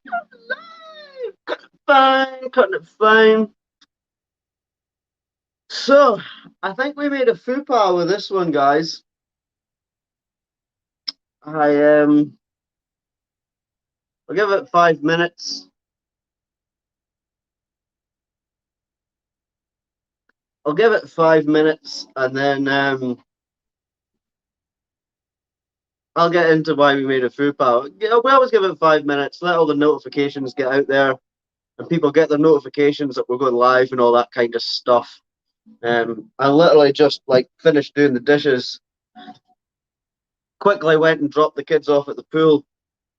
Live! Cutting it fine, cutting it fine. So, I think we made a faux pas with this one, guys. I I'll give it 5 minutes. I'll give it 5 minutes, and then I'll get into why we made a faux pas. We always give it 5 minutes. Let all the notifications get out there, and people get their notifications that we're going live and all that kind of stuff. I literally just like finished doing the dishes, quickly went and dropped the kids off at the pool,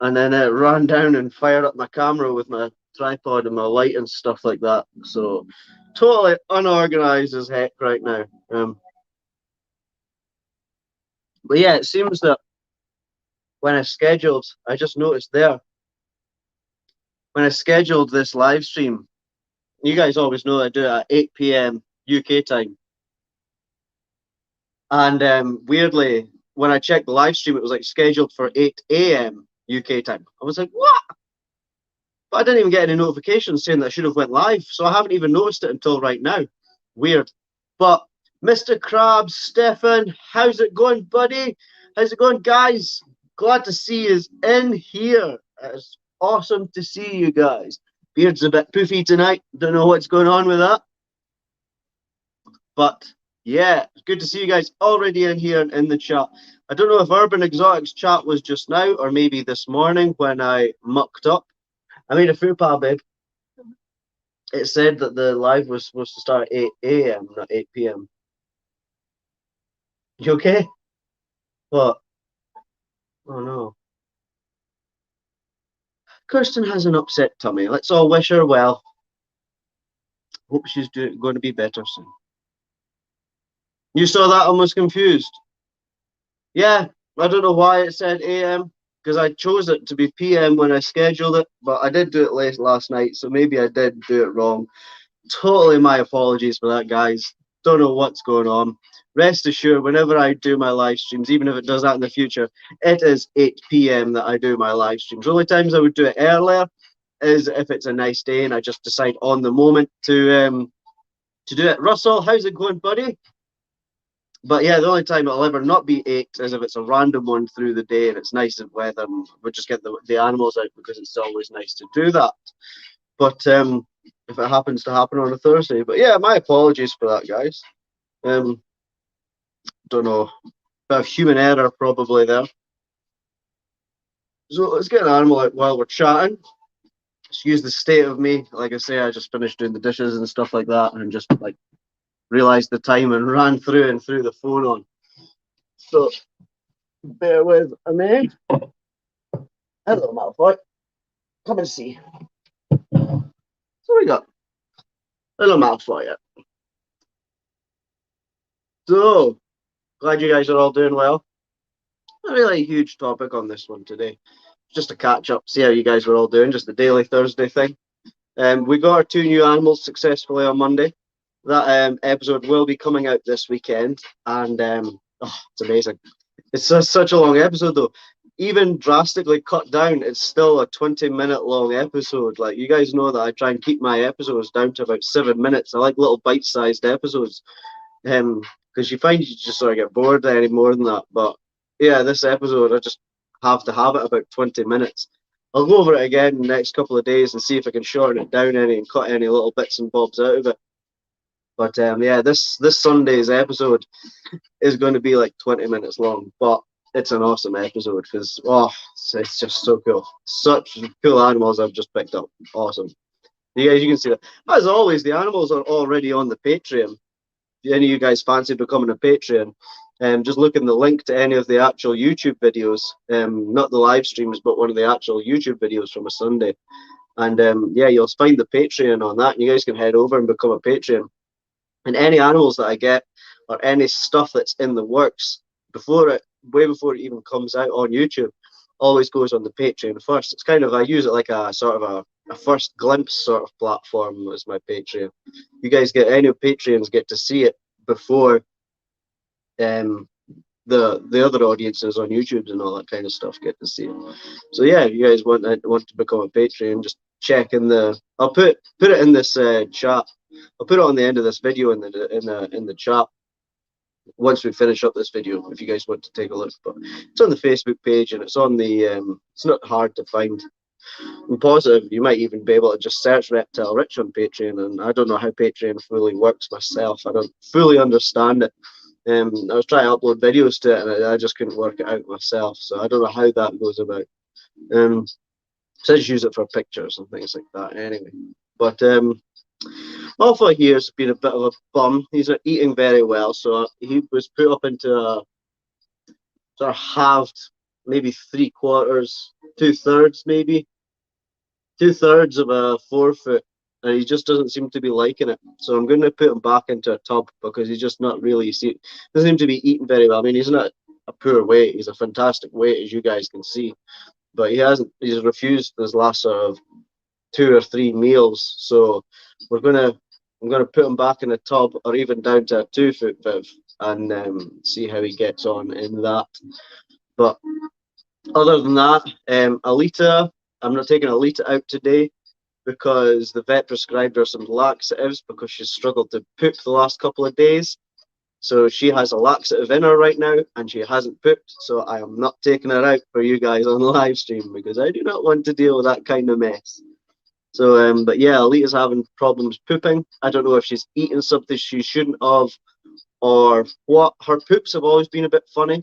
and then ran down and fired up my camera with my tripod and my light and stuff like that. So totally unorganized as heck right now. But yeah, it seems that when I scheduled, I just noticed there when I scheduled this live stream. You guys always know I do it at 8 p.m. UK time, and weirdly, when I checked the live stream, it was like scheduled for 8 a.m. UK time. I was like, what? But I didn't even get any notifications saying that I should have went live, so I haven't even noticed it until right now. Weird. But Mr. Krabs, Stefan, how's it going, buddy? How's it going, guys? Glad to see you in here. It's awesome to see you guys. Beard's a bit poofy tonight. Don't know what's going on with that. But yeah, it's good to see you guys already in here and in the chat. I don't know if Urban Exotics chat was just now or maybe this morning when I mucked up. I made a faux pas, babe. It said that the live was supposed to start at 8 a.m., not 8 p.m. You okay? What? Oh no. Kirsten has an upset tummy. Let's all wish her well. Hope she's going to be better soon. You saw that? I was confused. Yeah, I don't know why it said AM because I chose it to be PM when I scheduled it, but I did do it late last night, so maybe I did do it wrong. Totally my apologies for that, guys. Don't know what's going on. Rest assured, whenever I do my live streams, even if it does that in the future, it is 8 p.m. that I do my live streams. The only times I would do it earlier is if it's a nice day and I just decide on the moment to do it. Russell, how's it going, buddy? But yeah, the only time it'll ever not be 8 is if it's a random one through the day and it's nice weather and we just get the animals out because it's always nice to do that. But if it happens to happen on a Thursday. But yeah, my apologies for that, guys. Don't know. Bit of human error probably there. So let's get an animal out while we're chatting. Excuse the state of me. Like I say, I just finished doing the dishes and stuff like that and just like realized the time and ran through and threw the phone on. So bear with me. Hello, Malfoy. Come and see. So we got little Malfoy. So glad you guys are all doing well. Not really a huge topic on this one today. Just a catch up, see how you guys were all doing. Just a daily Thursday thing. We got our 2 new animals successfully on Monday. That episode will be coming out this weekend, and it's amazing. It's such a long episode though. Even drastically cut down, it's still a 20-minute long episode. Like you guys know that I try and keep my episodes down to about 7 minutes. I like little bite-sized episodes, because you find you just sort of get bored any more than that. But yeah, this episode I just have to have it about 20 minutes. I'll go over it again in the next couple of days and see if I can shorten it down any and cut any little bits and bobs out of it. But yeah, this Sunday's episode is going to be like 20 minutes long, but it's an awesome episode because it's just so cool. Such cool animals I've just picked up. Awesome. You guys, you can see that. As always, the animals are already on the Patreon. If any of you guys fancy becoming a Patreon, just look in the link to any of the actual YouTube videos, not the live streams, but one of the actual YouTube videos from a Sunday. And yeah, you'll find the Patreon on that. And you guys can head over and become a Patreon. And any animals that I get or any stuff that's in the works way before it even comes out on YouTube, always goes on the Patreon first. It's kind of, I use it like a sort of a first glimpse sort of platform as my Patreon. You guys any Patreons get to see it before the other audiences on YouTube and all that kind of stuff get to see it. So yeah, if you guys want to become a Patreon, just check in the. I'll put it in this chat. I'll put it on the end of this video in the chat once we finish up this video, if you guys want to take a look. But it's on the Facebook page, and it's on the it's not hard to find. I'm positive you might even be able to just search Reptile Rich on Patreon, and I don't know how Patreon fully works myself. I don't fully understand it. I was trying to upload videos to it, and I just couldn't work it out myself. So I don't know how that goes about. So I just use it for pictures and things like that. Anyway, but Alpha here's been a bit of a bum. He's not eating very well, so he was put up into a sort of halved, maybe 3/4, 2/3, maybe 2/3 of a 4 foot, and he just doesn't seem to be liking it. So I'm going to put him back into a tub because he's just not really doesn't seem to be eating very well. I mean, he's not a poor weight; he's a fantastic weight, as you guys can see, but he's refused his last sort of 2 or 3 meals. So I'm gonna put him back in a tub or even down to a 2 foot viv and see how he gets on in that. But other than that, Alita, I'm not taking Alita out today because the vet prescribed her some laxatives because she's struggled to poop the last couple of days. So she has a laxative in her right now, and she hasn't pooped. So I am not taking her out for you guys on live stream because I do not want to deal with that kind of mess. So, but yeah, Alita's having problems pooping. I don't know if she's eaten something she shouldn't have or what. Her poops have always been a bit funny.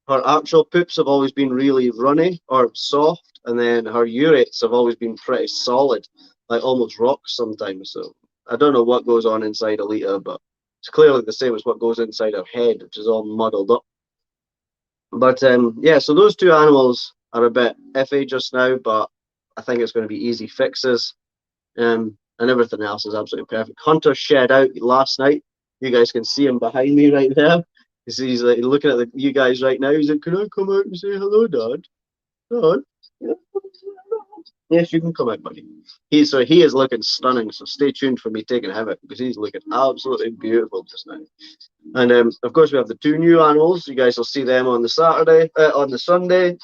Her actual poops have always been really runny or soft, and then her urates have always been pretty solid, like almost rocks sometimes. So I don't know what goes on inside Alita, but it's clearly the same as what goes inside her head, which is all muddled up. But yeah, so those two animals are a bit iffy just now, but I think it's going to be easy fixes. And everything else is absolutely perfect. Hunter shed out last night. You guys can see him behind me right there. He's like looking at you guys right now. He's like, "Can I come out and say hello, Dad? Dad?" Yes, you can come out, buddy. He is looking stunning. So stay tuned for me taking him out because he's looking absolutely beautiful just now. And of course, we have the 2 new animals. You guys will see them on the Sunday,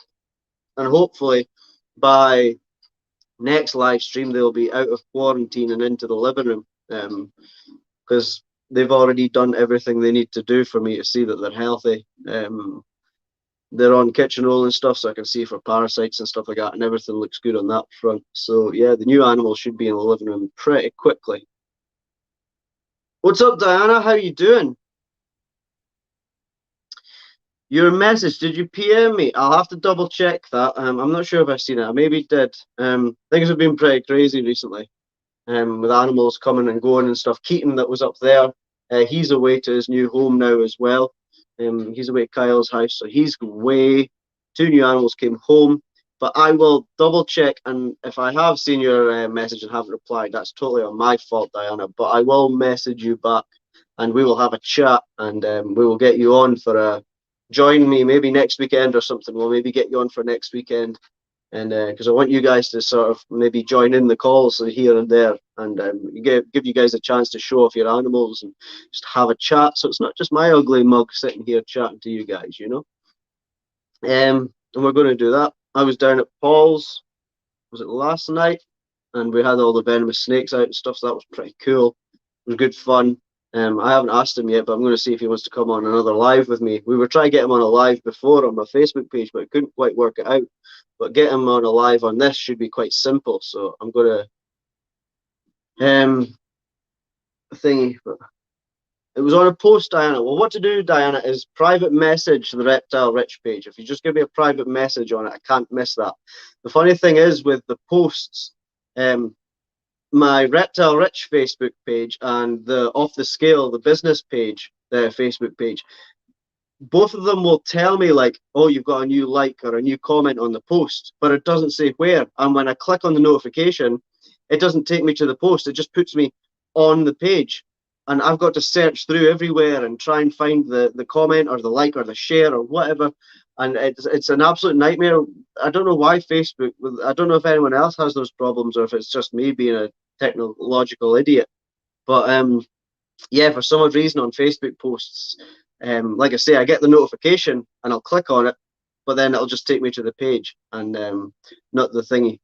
and hopefully by next live stream they'll be out of quarantine and into the living room, because they've already done everything they need to do for me to see that they're healthy. They're on kitchen roll and stuff, so I can see for parasites and stuff like that, and everything looks good on that front. So yeah, the new animals should be in the living room pretty quickly. What's up, Diana? How you doing? Your message, did you PM me? I'll have to double check that. I'm not sure if I've seen it. I maybe did. Things have been pretty crazy recently, with animals coming and going and stuff. Keaton, that was up there, he's away to his new home now as well. He's away at Kyle's house, so he's away. 2 new animals came home, but I will double check, and if I have seen your message and haven't replied, that's totally on my fault, Diana. But I will message you back, and we will have a chat, and we will get you on for a. Join me maybe next weekend or something. We'll maybe get you on for next weekend, and because I want you guys to sort of maybe join in the calls here and there, and give you guys a chance to show off your animals and just have a chat. So it's not just my ugly mug sitting here chatting to you guys, you know. And we're going to do that. I was down at Paul's, was it last night, and we had all the venomous snakes out and stuff. So that was pretty cool. It was good fun. I haven't asked him yet, but I'm going to see if he wants to come on another live with me. We were trying to get him on a live before on my Facebook page, but I couldn't quite work it out. But get him on a live on this should be quite simple. So I'm going to thingy. It was on a post, Diana. Well, what to do, Diana, is private message the Reptile Rich page. If you just give me a private message on it, I can't miss that. The funny thing is with the posts, my Reptile Rich Facebook page and the Off the Scale, the business page, the Facebook page, both of them will tell me like, oh, you've got a new like or a new comment on the post, but it doesn't say where. And when I click on the notification, it doesn't take me to the post. It just puts me on the page. And I've got to search through everywhere and try and find the comment or the like or the share or whatever. And it's an absolute nightmare. I don't know why Facebook, I don't know if anyone else has those problems or if it's just me being a technological idiot. But yeah, for some odd reason on Facebook posts, like I say, I get the notification and I'll click on it, but then it'll just take me to the page and not the thingy.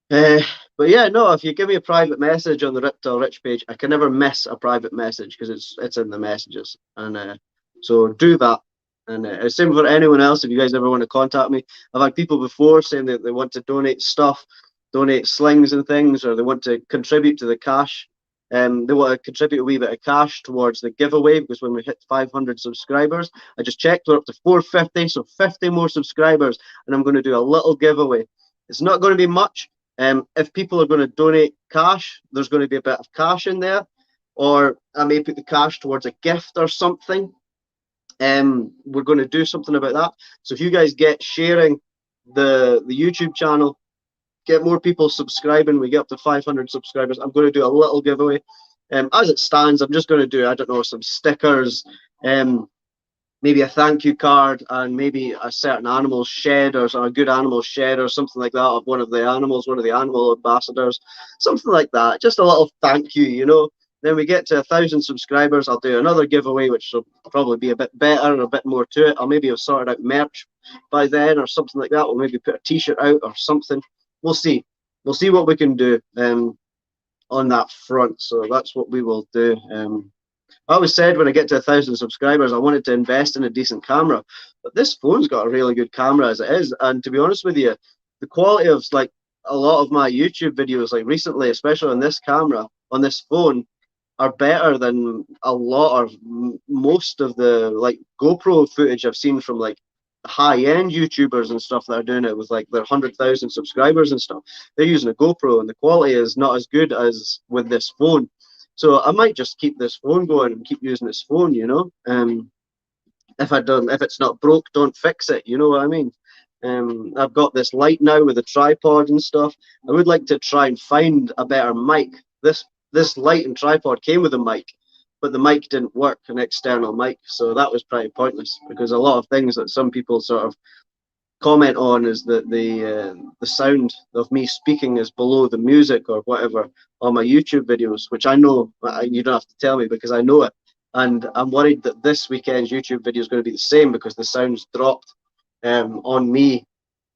Uh, but yeah, no, if you give me a private message on the Riptile Rich page, I can never miss a private message because it's in the messages. And so do that. And same for anyone else. If you guys ever want to contact me, I've had people before saying that they want to donate stuff, donate slings and things, or they want to contribute to the cash. They want to contribute a wee bit of cash towards the giveaway because when we hit 500 subscribers, I just checked, we're up to 450, so 50 more subscribers, and I'm going to do a little giveaway. It's not going to be much. If people are going to donate cash, there's going to be a bit of cash in there, or I may put the cash towards a gift or something. We're going to do something about that. So if you guys get sharing the YouTube channel, get more people subscribing, we get up to 500 subscribers, I'm going to do a little giveaway. As it stands, I'm just going to do, I don't know, some stickers, maybe a thank you card, and maybe a certain animal shed or a good animal shed or something like that of one of the animals, one of the animal ambassadors, something like that. Just a little thank you, you know. Then we get to 1,000 subscribers, I'll do another giveaway, which will probably be a bit better and a bit more to it. I'll maybe have sorted out merch by then or something like that. We'll maybe put a t-shirt out or something. We'll see. We'll see what we can do on that front. So that's what we will do. I always said when I get to 1,000 subscribers, I wanted to invest in a decent camera. But this phone's got a really good camera as it is. And to be honest with you, the quality of like a lot of my YouTube videos, like recently, especially on this camera, on this phone, are better than a lot of most of the like GoPro footage I've seen from like high-end YouTubers and stuff that are doing it with like their 100,000 subscribers and stuff. They're using a GoPro and the quality is not as good as with this phone. So I might just keep this phone going and keep using this phone, you know. If it's not broke, don't fix it. You know what I mean? I've got this light now with a tripod and stuff. I would like to try and find a better mic. This light and tripod came with a mic, but the mic didn't work, an external mic. So that was pretty pointless because a lot of things that some people sort of comment on is that the sound of me speaking is below the music or whatever on my YouTube videos, which I know you don't have to tell me because I know it. And I'm worried that this weekend's YouTube video is going to be the same because the sound's dropped on me.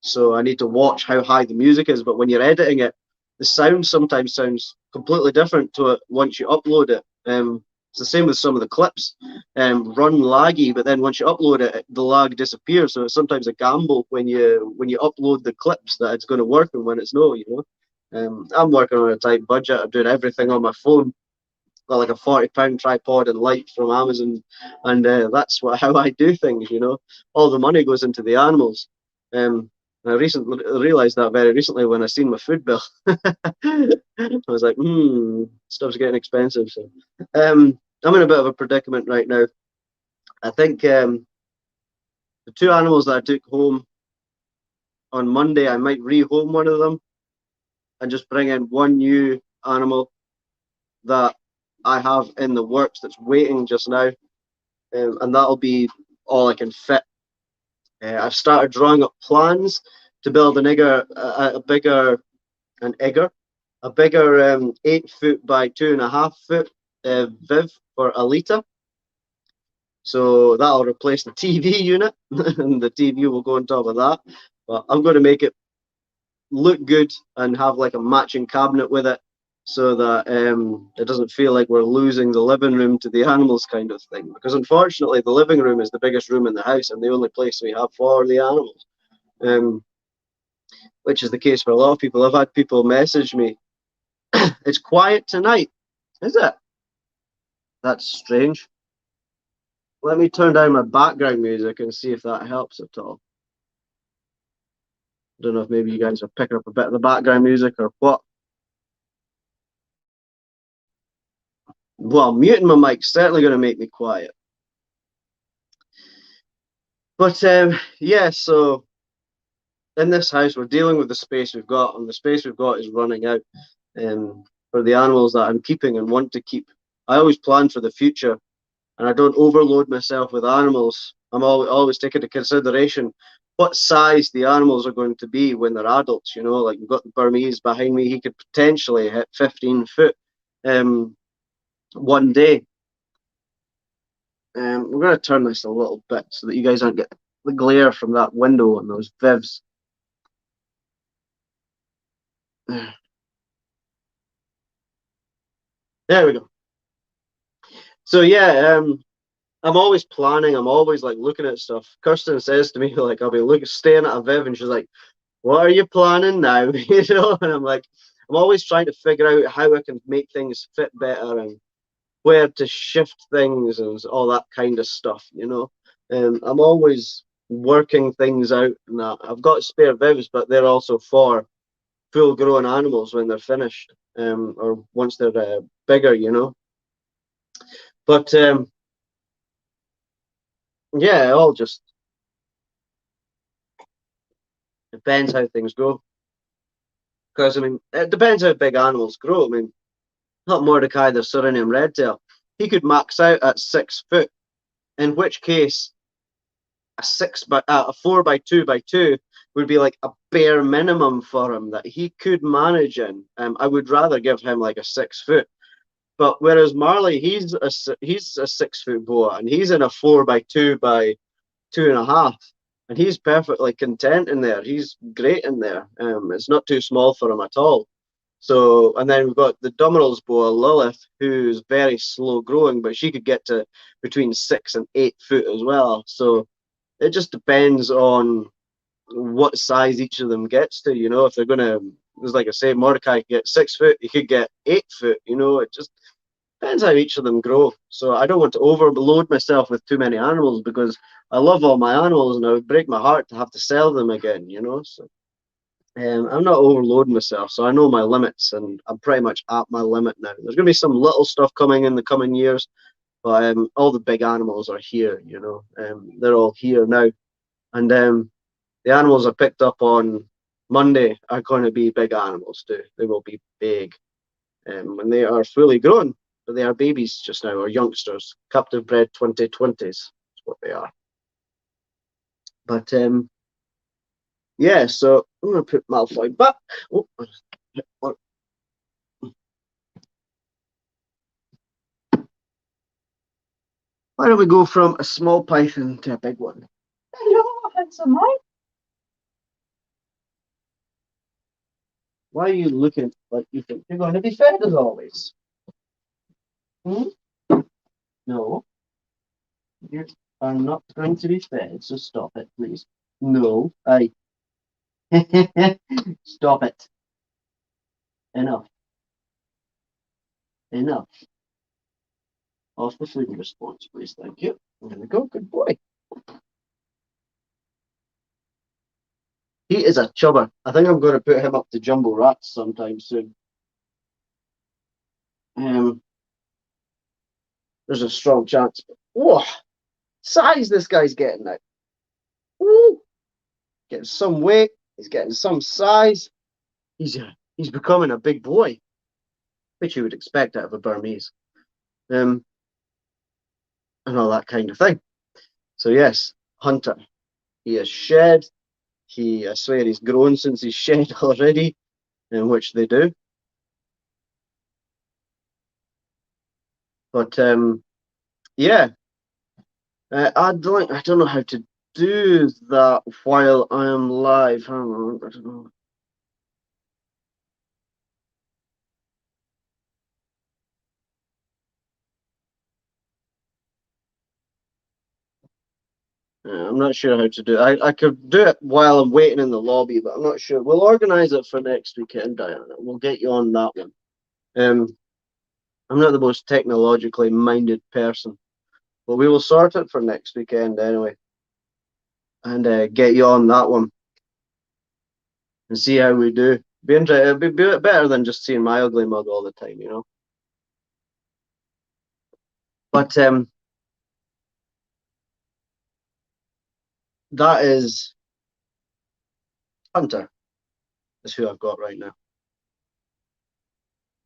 So I need to watch how high the music is. But when you're editing it, the sound sometimes sounds completely different to it once you upload it. It's the same with some of the clips, run laggy, but then once you upload it, the lag disappears. So it's sometimes a gamble when you upload the clips that it's going to work and when it's no, you know. I'm working on a tight budget. I'm doing everything on my phone. Got like a £40 tripod and light from Amazon, and that's how I do things. You know, all the money goes into the animals. I recently realised that very recently when I seen my food bill. I was like, stuff's getting expensive. So, I'm in a bit of a predicament right now. I think the two animals that I took home on Monday, I might rehome one of them and just bring in one new animal that I have in the works that's waiting just now, and that'll be all I can fit. I've started drawing up plans to build a bigger 8 foot by 2.5 foot Viv for Alita. So that'll replace the TV unit, and the TV will go on top of that. But I'm going to make it look good and have like a matching cabinet with it, so that it doesn't feel like we're losing the living room to the animals kind of thing. Because unfortunately, the living room is the biggest room in the house and the only place we have for the animals, which is the case for a lot of people. I've had people message me, "It's quiet tonight, is it?" That's strange. Let me turn down my background music and see if that helps at all. I don't know if maybe you guys are picking up a bit of the background music or what. Well, muting my mic's certainly going to make me quiet. But yeah, so in this house, we're dealing with the space we've got, and the space we've got is running out for the animals that I'm keeping and want to keep. I always plan for the future, and I don't overload myself with animals. I'm always taking into consideration what size the animals are going to be when they're adults. You know, like we've got the Burmese behind me. He could potentially hit 15 foot. one day. We're going to turn this a little bit so that you guys don't get the glare from that window and those vivs. There we go. So yeah, I'm always planning. I'm always like looking at stuff. Kirsten says to me like I'll be looking, staring at a viv, and she's like, "What are you planning now?" You know, and I'm like, I'm always trying to figure out how I can make things fit better and where to shift things and all that kind of stuff. You know, I'm always working things out. And that. I've got spare vivs, but they're also for full-grown animals when they're finished, or once they're bigger. You know, but yeah, it all just depends how things go. Because I mean, it depends how big animals grow. I mean, not Mordecai the Suriname Redtail. He could max out at 6 foot, in which case a 4x2x2 would be like a bare minimum for him that he could manage in. I would rather give him like a 6 foot. But whereas Marley, he's a 6 foot boa and he's in a 4x2x2.5, and he's perfectly content in there. He's great in there. It's not too small for him at all. So, and then we've got the Domino's boa, Lilith, who's very slow growing, but she could get to between 6 and 8 foot as well. So it just depends on what size each of them gets to. You know, if they're gonna, it's like I say, Mordecai could get 6 foot, he could get 8 foot. You know, it just depends how each of them grow. So I don't want to overload myself with too many animals because I love all my animals and it would break my heart to have to sell them again. You know, so. I'm not overloading myself, so I know my limits, and I'm pretty much at my limit now. There's going to be some little stuff coming in the coming years, but all the big animals are here. You know, they're all here now, and the animals I picked up on Monday are going to be big animals too. They will be big, when they are fully grown, but they are babies just now, or youngsters, captive bred 2020s. That's what they are. But yeah, so I'm going to put Malfoy back. Oh, why don't we go from a small python to a big one? Hello, handsome man. Why are you looking like you think you're going to be fed as always? Hmm? No, you are not going to be fed, so stop it, please. No, I. Stop it. Enough. Enough. Off the food response, please. Thank you. There we go. Good boy. He is a chubber. I think I'm going to put him up to jumbo rats sometime soon. There's a strong chance. Whoa, size this guy's getting now. Woo! Getting some weight. He's getting some size. He's becoming a big boy, which you would expect out of a Burmese, and all that kind of thing. So yes, Hunter. He has shed. I swear he's grown since he's shed already, in which they do. But yeah, I don't know how to do that while I am live. Hang on, I don't know. I'm not sure how to do it. I could do it while I'm waiting in the lobby, but I'm not sure. We'll organise it for next weekend, Diana. We'll get you on that one. Um, I'm not the most technologically minded person, but we will sort it for next weekend anyway, and get you on that one and see how we do. It'd be better than just seeing my ugly mug all the time, you know. But that is Hunter, is who I've got right now.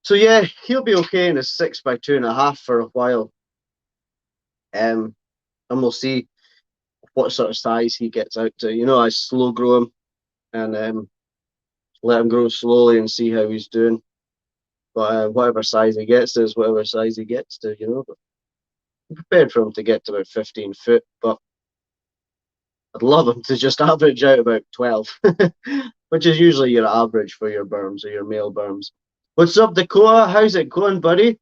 So yeah, he'll be okay in his 6x2.5 for a while. And we'll see what sort of size he gets out to. You know, I slow grow him and let him grow slowly and see how he's doing. But whatever size he gets to is whatever size he gets to, you know. But I'm prepared for him to get to about 15 foot, but I'd love him to just average out about 12, which is usually your average for your berms or your male berms. What's up, Dakota? How's it going, buddy?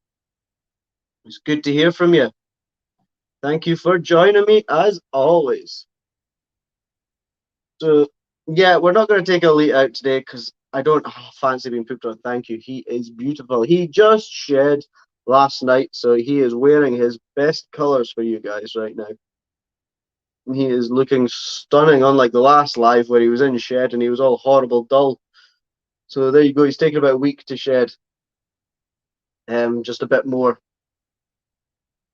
It's good to hear from you. Thank you for joining me as always. So, yeah, we're not going to take Elite out today because I don't fancy being pooped on. Thank you. He is beautiful. He just shed last night, so he is wearing his best colors for you guys right now. He is looking stunning, unlike the last live where he was in shed and he was all horrible dull. So there you go. He's taken about a week to shed. Just a bit more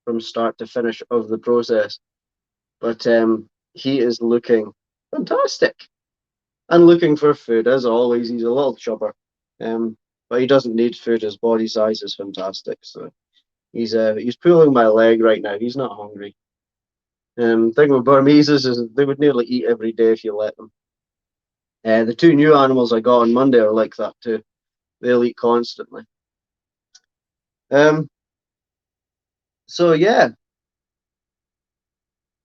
from start to finish of the process. But he is looking fantastic and looking for food as always. He's a little chubber, but he doesn't need food. His body size is fantastic. So he's pulling my leg right now. He's not hungry. Thing with Burmese is they would nearly eat every day if you let them. The two new animals I got on Monday are like that too. They'll eat constantly. So yeah.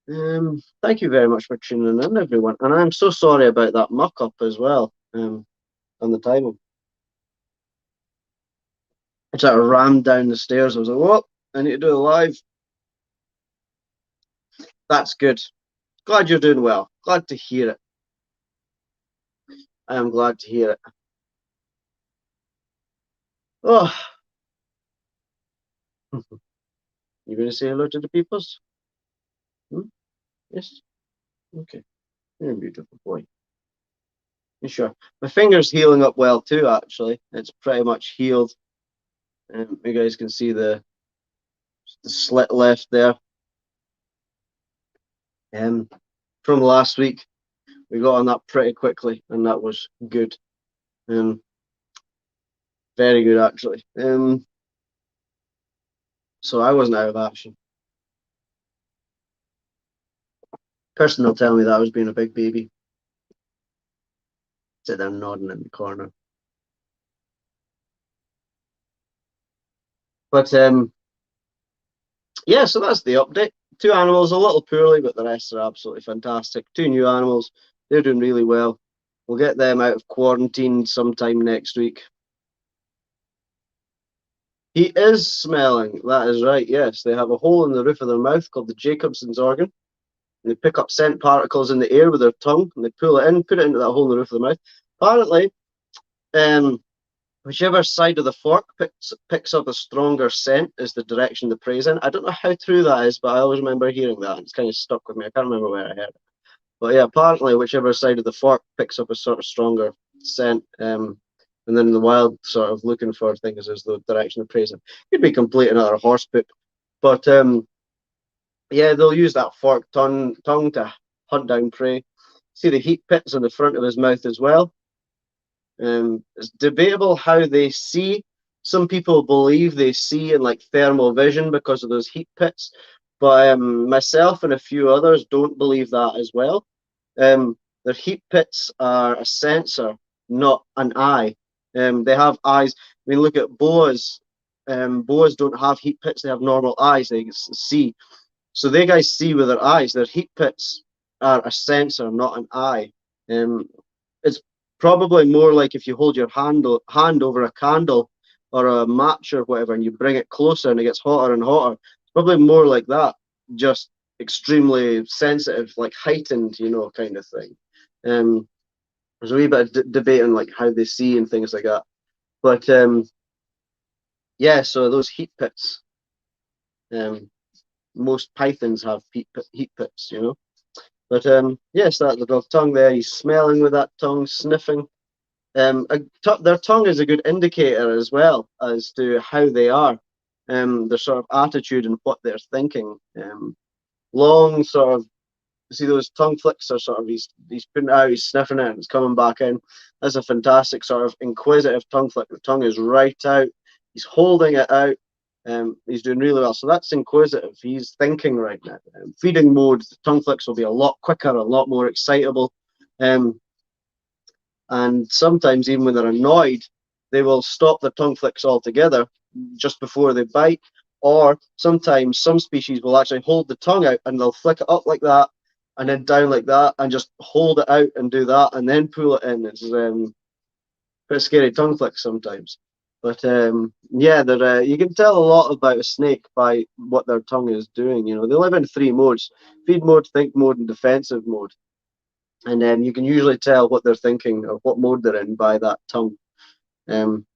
Thank you very much for tuning in, everyone. And I'm so sorry about that muck up as well. On the timing. I sort of rammed down the stairs. I was like, "What? I need to do a live." That's good. Glad you're doing well. Glad to hear it. I am glad to hear it. Oh, you going to say hello to the peoples? Yes. Okay. You're a beautiful boy. You sure? My finger's healing up well too. Actually, it's pretty much healed. You guys can see the slit left there. From last week, we got on that pretty quickly, and that was good. Very good actually. So I wasn't out of action. Person will tell me that I was being a big baby. Sit there nodding in the corner. But yeah, so that's the update. Two animals a little poorly, but the rest are absolutely fantastic. Two new animals, they're doing really well. We'll get them out of quarantine sometime next week. He is smelling, that is right, yes. They have a hole in the roof of their mouth called the Jacobson's organ. And they pick up scent particles in the air with their tongue, and they pull it in, put it into that hole in the roof of the mouth. Apparently, whichever side of the fork picks up a stronger scent is the direction the prey's in. I don't know how true that is, but I always remember hearing that. It's kind of stuck with me. I can't remember where I heard it. But yeah, apparently whichever side of the fork picks up a sort of stronger scent. And then the wild sort of looking for things is the direction the prey's in. Could be complete another horse poop. But yeah, they'll use that forked tongue to hunt down prey. See the heat pits on the front of his mouth as well. It's debatable how they see. Some people believe they see in like thermal vision because of those heat pits, but myself and a few others don't believe that as well. Their heat pits are a sensor, not an eye. They have eyes. I mean, look at boas. Boas don't have heat pits; they have normal eyes. They see. So they guys see with their eyes. Their heat pits are a sensor, not an eye. It's probably more like if you hold your hand over a candle or a match or whatever, and you bring it closer and it gets hotter and hotter. It's probably more like that, just extremely sensitive, like heightened, kind of thing. There's a wee bit of debate on like how they see and things like that. But yeah, so those heat pits. Most pythons have heat pits, But yes, that's the dog tongue there. He's smelling with that tongue, sniffing. Their tongue is a good indicator as well as to how they are, their sort of attitude and what they're thinking. Long sort of, see those tongue flicks are sort of, he's putting it out, he's sniffing it, and it's coming back in. That's a fantastic sort of inquisitive tongue flick. The tongue is right out. He's holding it out. He's doing really well. So that's inquisitive. He's thinking right now. Feeding mode, the tongue flicks will be a lot quicker, a lot more excitable. And sometimes even when they're annoyed, they will stop their tongue flicks altogether just before they bite, or sometimes some species will actually hold the tongue out and they'll flick it up like that and then down like that and just hold it out and do that and then pull it in. It's pretty scary tongue flicks sometimes. But yeah, you can tell a lot about a snake by what their tongue is doing. You know, they live in three modes: feed mode, think mode, and defensive mode. And you can usually tell what they're thinking or what mode they're in by that tongue. Um,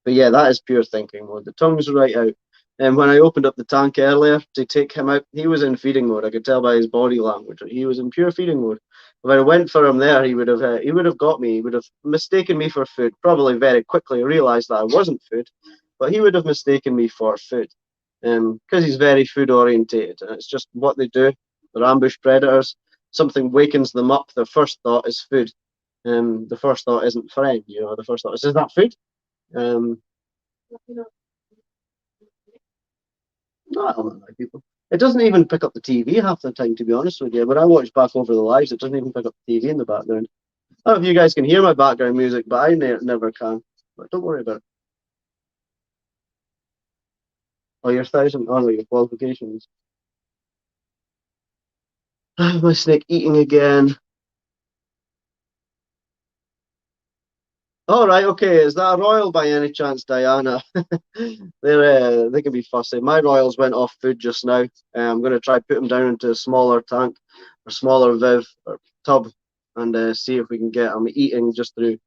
but yeah, that is pure thinking mode. The tongue's right out. And when I opened up the tank earlier to take him out, he was in feeding mode. I could tell by his body language. He was in pure feeding mode. If I went for him there, he would have got me. He would have mistaken me for food. Probably very quickly realised that I wasn't food, but he would have mistaken me for food. Because he's very food orientated, and it's just what they do. They're ambush predators. Something wakens them up. Their first thought is food. The first thought isn't friend. You know, the first thought is that food? Um, No, I don't like people. It doesn't even pick up the TV half the time, to be honest with you. When I watch back over the lives, it doesn't even pick up the TV in the background. I don't know if you guys can hear my background music, but I never can. But don't worry about it. Oh, your thousand. Oh no, your qualifications. My snake eating again. All right, okay. Is that a royal by any chance, Diana? They can be fussy. My royals went off food just now. I'm going to try put them down into a smaller tank or smaller viv or tub and see if we can get him eating just through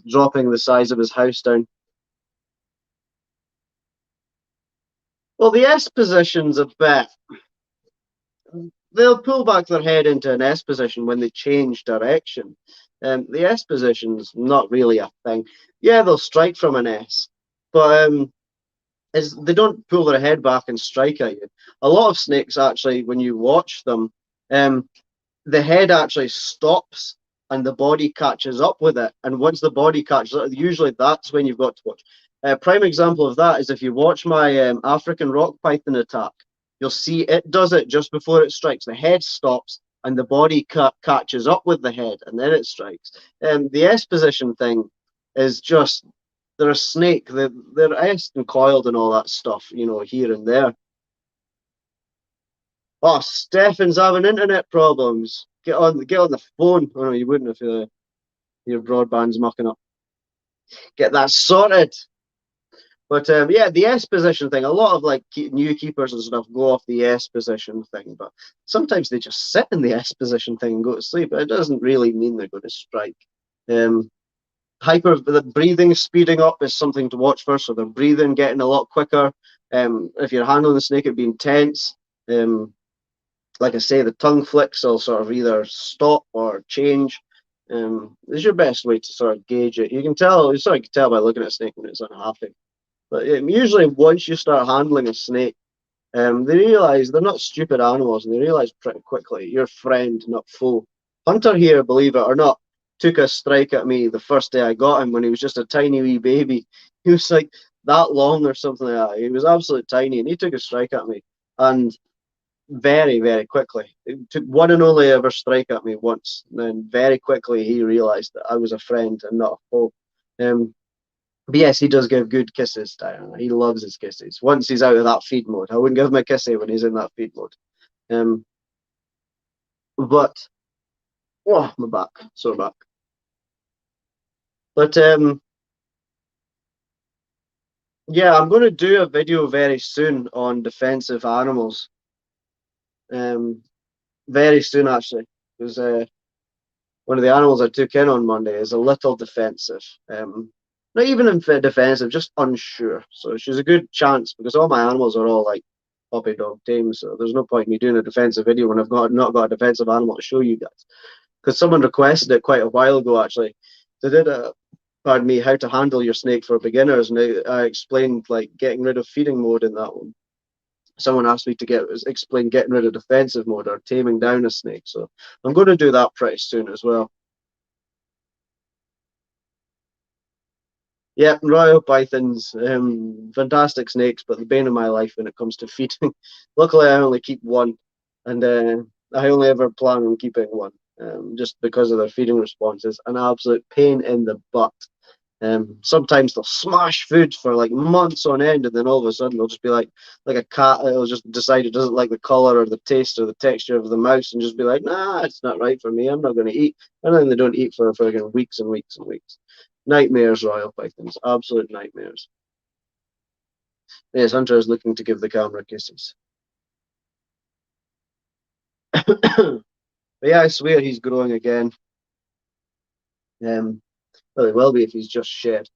dropping the size of his house down. Well, the S position's a bit. They'll pull back their head into an S position when they change direction. The S position's not really a thing. Yeah, they'll strike from an S, but they don't pull their head back and strike at you. A lot of snakes actually, when you watch them, the head actually stops and the body catches up with it. And once the body catches up, usually that's when you've got to watch. A prime example of that is if you watch my African rock python attack, you'll see it does it just before it strikes. The head stops and the body catches up with the head and then it strikes. The S position thing is just they're a snake. They're S and coiled and all that stuff, you know, here and there. Oh, Stefan's having internet problems. Get on the phone. Oh no, you wouldn't if your broadband's mucking up. Get that sorted. But yeah, the S position thing. A lot of like new keepers and stuff go off the S position thing, but sometimes they just sit in the S position thing and go to sleep. It doesn't really mean they're going to strike. The breathing speeding up is something to watch for. So their breathing getting a lot quicker. If you're handling the snake, it'd be intense. Like I say, the tongue flicks will sort of either stop or change. Is your best way to sort of gauge it. You sort of can tell by looking at a snake when it's unhappy. But usually, once you start handling a snake, they realize they're not stupid animals, and they realize pretty quickly you're friend, not foe. Hunter here, believe it or not, took a strike at me the first day I got him when he was just a tiny wee baby. He was like that long or something like that. He was absolutely tiny, and he took a strike at me. And very, very quickly. It took one and only ever strike at me once. And then very quickly he realised that I was a friend and not a foe. But yes, he does give good kisses, Diana. He loves his kisses. Once he's out of that feed mode. I wouldn't give him a kissy when he's in that feed mode. But oh, my back, sore back. But yeah, I'm going to do a video very soon on defensive animals. Very soon actually, because one of the animals I took in on Monday is a little defensive. Not even defensive, just unsure. So she's a good chance because all my animals are all like puppy dog tame. So there's no point in me doing a defensive video when I've not got a defensive animal to show you guys. Because someone requested it quite a while ago actually. They did pardon me, how to handle your snake for beginners, and I explained like getting rid of feeding mode in that one. Someone asked me to explain getting rid of defensive mode or taming down a snake. So I'm going to do that pretty soon as well. Yeah, royal pythons, fantastic snakes, but the bane of my life when it comes to feeding. Luckily, I only keep one, and I only ever plan on keeping one, just because of their feeding responses. An absolute pain in the butt. Sometimes they'll smash food for like months on end, and then all of a sudden they'll just be like a cat. It'll just decide it doesn't like the color or the taste or the texture of the mouse, and just be like, "Nah, it's not right for me. I'm not going to eat." And then they don't eat for friggin' weeks and weeks and weeks. Nightmares, royal pythons, absolute nightmares. Yes, Hunter is looking to give the camera kisses. But yeah, I swear he's growing again. Well, he will be if he's just shed.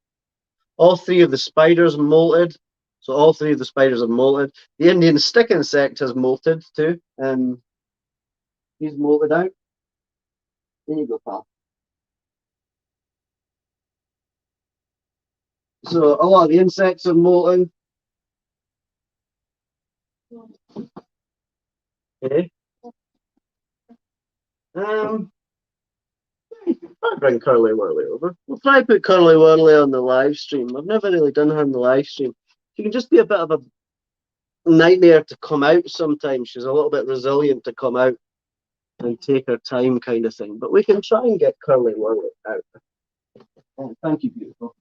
All three of the spiders molted. So all three of the spiders have molted. The Indian stick insect has molted too. He's molted out. There you go, pal. So a lot of the insects are molting. Okay. Um, I'll bring Curly Whirly over. We'll try to put Curly Whirly on the live stream. I've never really done her on the live stream. She can just be a bit of a nightmare to come out sometimes. She's a little bit resilient to come out and take her time kind of thing. But we can try and get Curly Whirly out. Oh, thank you, beautiful.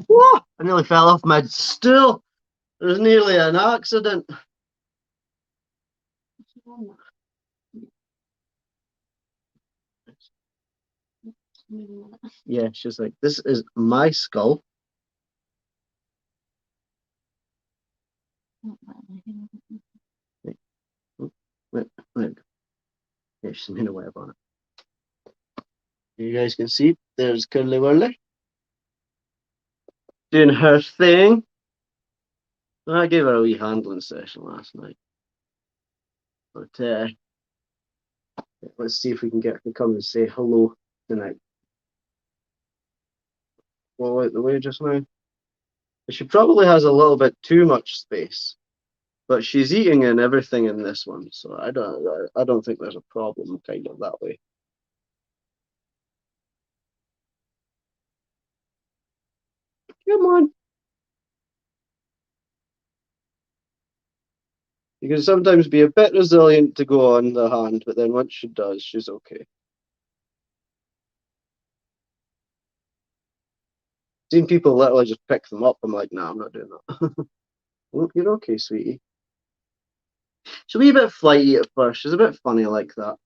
Whoa! I nearly fell off my stool. There was nearly an accident. Yeah, she's like, this is my skull. Wait, wait. Yeah, she's made a web on it. You guys can see there's Curly Whirly doing her thing. I gave her a wee handling session last night. But let's see if we can get her to come and say hello tonight. Well, out the way just now. She probably has a little bit too much space, but she's eating in everything in this one, so I don't think there's a problem kind of that way. Come on. You can sometimes be a bit resilient to go on the hand, but then once she does, she's okay. Seen people literally just pick them up. I'm like, nah, I'm not doing that. Oh, you're okay, sweetie. She'll be a bit flighty at first. She's a bit funny like that.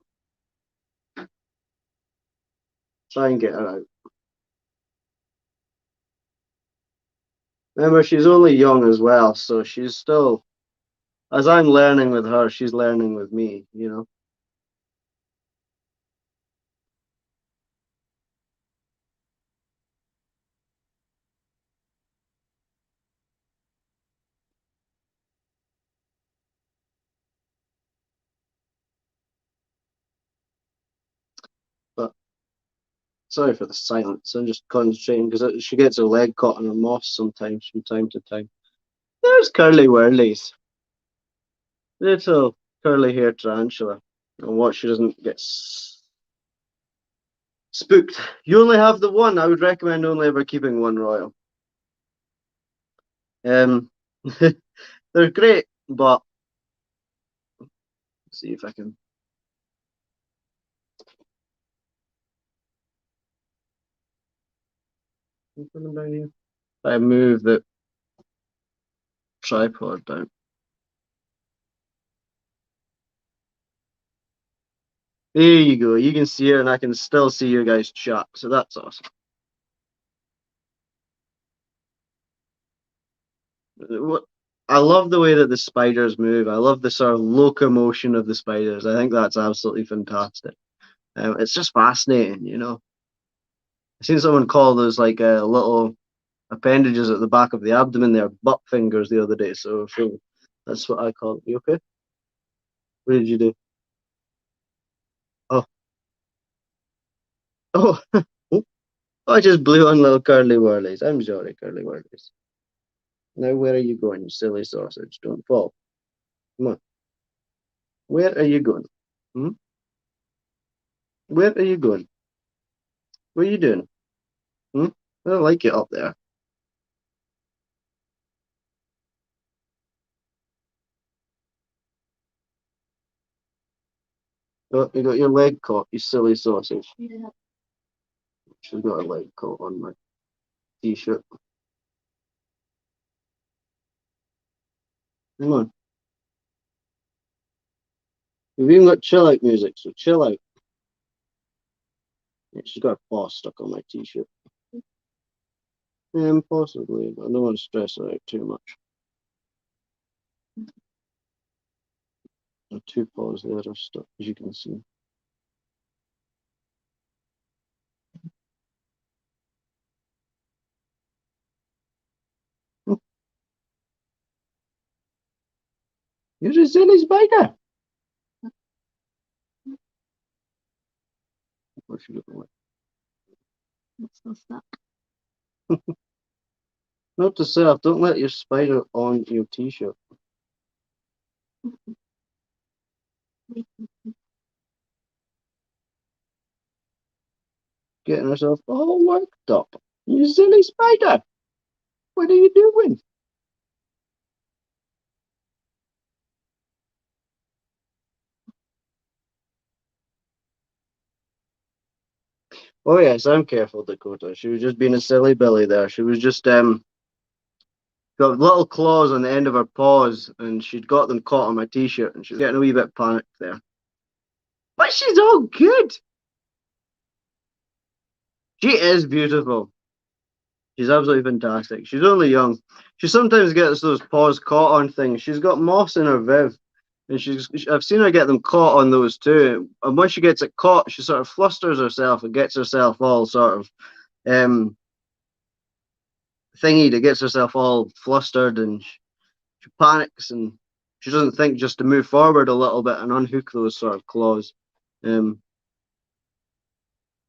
Try and get her out. Remember, she's only young as well, so she's still, as I'm learning with her, she's learning with me, you know? But sorry for the silence. I'm just concentrating because she gets her leg caught in a moss sometimes from time to time. There's Curly Whirlies. Little curly hair tarantula. And what she doesn't get spooked. You only have the one. I would recommend only ever keeping one royal. Um, they're great, but let's see if I can put them down here. I move the tripod down. There you go. You can see her, and I can still see you guys chat. So that's awesome. I love the way that the spiders move. I love the sort of locomotion of the spiders. I think that's absolutely fantastic. It's just fascinating, you know. I've seen someone call those like little appendages at the back of the abdomen. They're butt fingers the other day. So that's what I call it. You okay? What did you do? Oh, oh, oh! I just blew on little curly whirlies. I'm sorry, curly whirlies. Now where are you going, you silly sausage? Don't fall. Come on. Where are you going? Hmm? Where are you going? What are you doing? Hmm? I don't like it up there. Oh, you got your leg caught, you silly sausage. Yeah. She's got her leg caught on my t-shirt. Come on. We've even got chill out music, so chill out. Yeah, she's got her paw stuck on my t-shirt. Possibly, but I don't want to stress her out too much. The two paws there are stuck, as you can see. You're a silly spider. Where's she going? What's this stuff? Note to self, don't let your spider on your t-shirt. Getting herself all worked up. You silly spider. What are you doing? Oh yes, I'm careful, Dakota. She was just being a silly Billy there. She was just got little claws on the end of her paws, and she'd got them caught on my t-shirt, and she was getting a wee bit panicked there. But she's all good. She is beautiful. She's absolutely fantastic. She's only young. She sometimes gets those paws caught on things. She's got moss in her viv, and I've seen her get them caught on those too. And once she gets it caught, she sort of flusters herself and gets herself all sort of um thingy that gets herself all flustered, and she panics, and she doesn't think just to move forward a little bit and unhook those sort of claws. Um,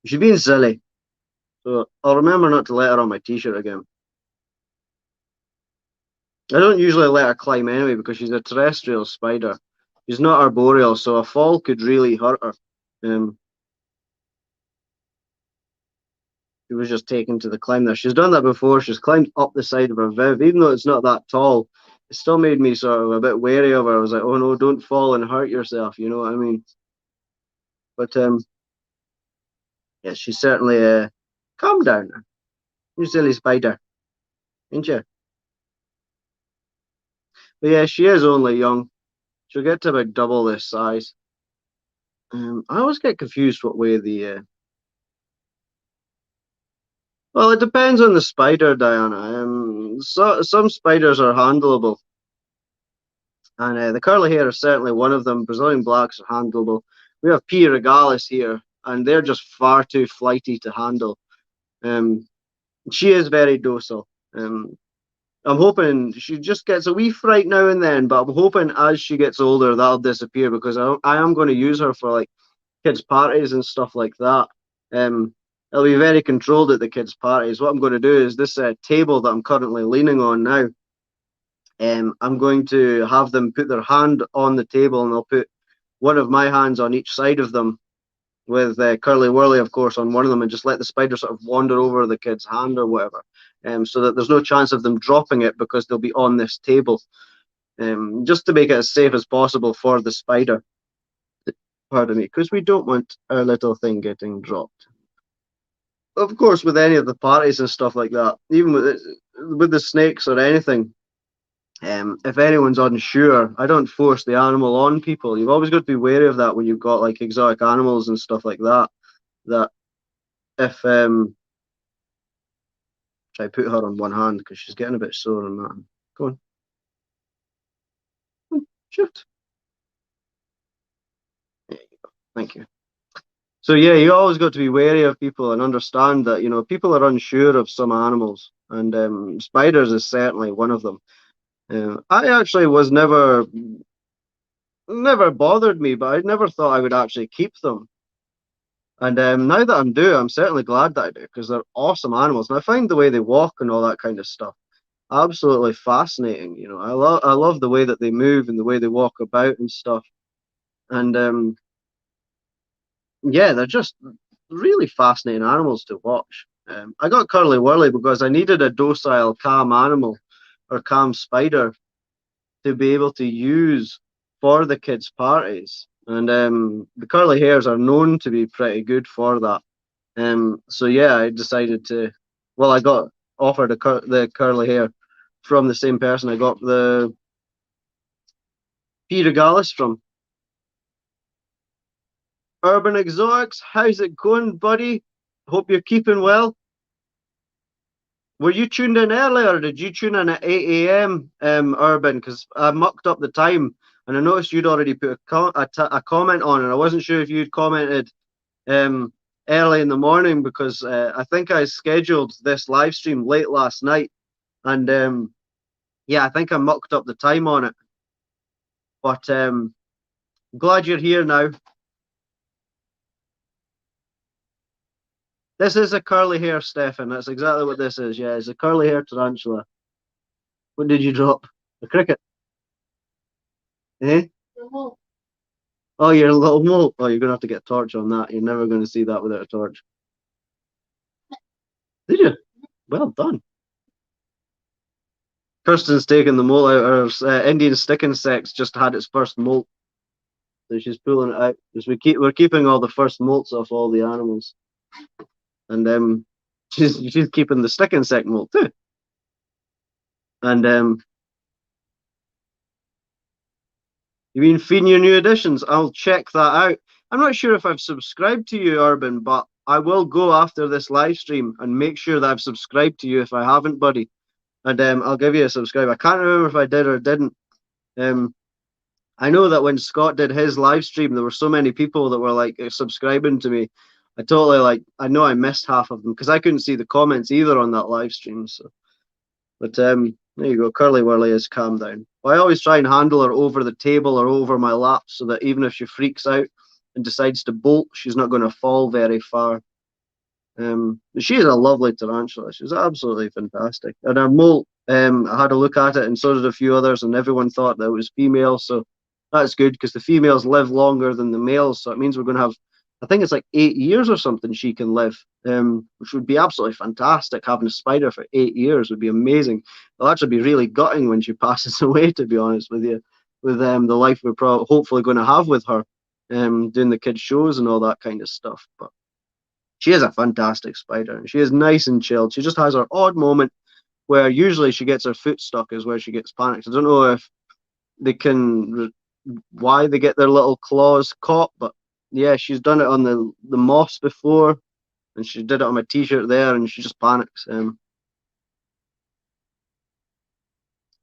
she's being silly, so I'll remember not to let her on my t-shirt again. I don't usually let her climb anyway because she's a terrestrial spider. She's not arboreal, so a fall could really hurt her. Um, she was just taken to the climb there. She's done that before. She's climbed up the side of her viv, even though it's not that tall. It still made me sort of a bit wary of her. I was like, oh no, don't fall and hurt yourself. You know what I mean? But yeah, she's certainly calm down. You silly spider, ain't you? But yeah, she is only young. She'll get to about double this size. I always get confused what way the. Well, it depends on the spider, Diana. Some spiders are handleable, and the curly hair is certainly one of them. Brazilian blacks are handleable. We have P. regalis here, and they're just far too flighty to handle. Um, she is very docile. I'm hoping she just gets a wee fright now and then, but I'm hoping as she gets older that'll disappear because I am going to use her for like kids' parties and stuff like that. It'll be very controlled at the kids' parties. What I'm going to do is this table that I'm currently leaning on now. I'm going to have them put their hand on the table, and I'll put one of my hands on each side of them, with Curly Whirly, of course, on one of them, and just let the spider sort of wander over the kid's hand or whatever, so that there's no chance of them dropping it because they'll be on this table, just to make it as safe as possible for the spider. Pardon me, because we don't want our little thing getting dropped. Of course, with any of the parties and stuff like that, even with the snakes or anything, if anyone's unsure, I don't force the animal on people. You've always got to be wary of that when you've got like exotic animals and stuff like that. That if try put her on one hand because she's getting a bit sore on that. Go on. Shoot. There you go. Thank you. So yeah, you always got to be wary of people and understand that people are unsure of some animals, and spiders is certainly one of them. I actually was never bothered me, but I never thought I would actually keep them. And now that I'm certainly glad that I do because they're awesome animals, and I find the way they walk and all that kind of stuff absolutely fascinating. I love the way that they move and the way they walk about and stuff. And yeah, they're just really fascinating animals to watch. I got Curly Whirly because I needed a docile, calm animal or calm spider to be able to use for the kids' parties. and the curly hairs are known to be pretty good for that. So yeah, I decided to. Well, I got offered the curly hair from the same person I got the P. regalis from. Urban Exotics, how's it going, buddy? Hope you're keeping well. Were you tuned in earlier, or did you tune in at 8 a.m., Urban? Because I mucked up the time, and I noticed you'd already put a comment on, and I wasn't sure if you'd commented um, early in the morning, because I think I scheduled this live stream late last night, and yeah, I think I mucked up the time on it. But glad you're here now. This is a curly hair, Stefan. That's exactly what this is. Yeah, it's a curly hair tarantula. What did you drop? A cricket? Eh? Oh, you're a little mole. Oh, you're gonna have to get a torch on that. You're never gonna see that without a torch. Did you? Well done. Kirsten's taking the mole out. Her Indian stick insects just had its first molt, so she's pulling it out. Because we're keeping all the first molts off all the animals, and she's keeping the stick insect molt too. And you mean feeding your new additions? I'll check that out. I'm not sure if I've subscribed to you, Urban, but I will go after this live stream and make sure that I've subscribed to you if I haven't, buddy. And I'll give you a subscribe. I can't remember if I did or didn't. I know that when Scott did his live stream, there were so many people that were like subscribing to me. I totally I know I missed half of them because I couldn't see the comments either on that live stream. So, but there you go. Curly Whirly has calmed down. Well, I always try and handle her over the table or over my lap so that even if she freaks out and decides to bolt, she's not going to fall very far. She is a lovely tarantula. She's absolutely fantastic. And her molt, I had a look at it, and so did a few others, and everyone thought that it was female. So that's good because the females live longer than the males. So it means we're going to have, I think it's like 8 years or something she can live, which would be absolutely fantastic. Having a spider for 8 years would be amazing. It'll actually be really gutting when she passes away, to be honest with you, with the life we're hopefully going to have with her, doing the kids' shows and all that kind of stuff. But she is a fantastic spider, and she is nice and chilled. She just has her odd moment where usually she gets her foot stuck, is where she gets panicked. I don't know if they can why they get their little claws caught, but yeah, she's done it on the moss before, and she did it on my t-shirt there, and she just panics.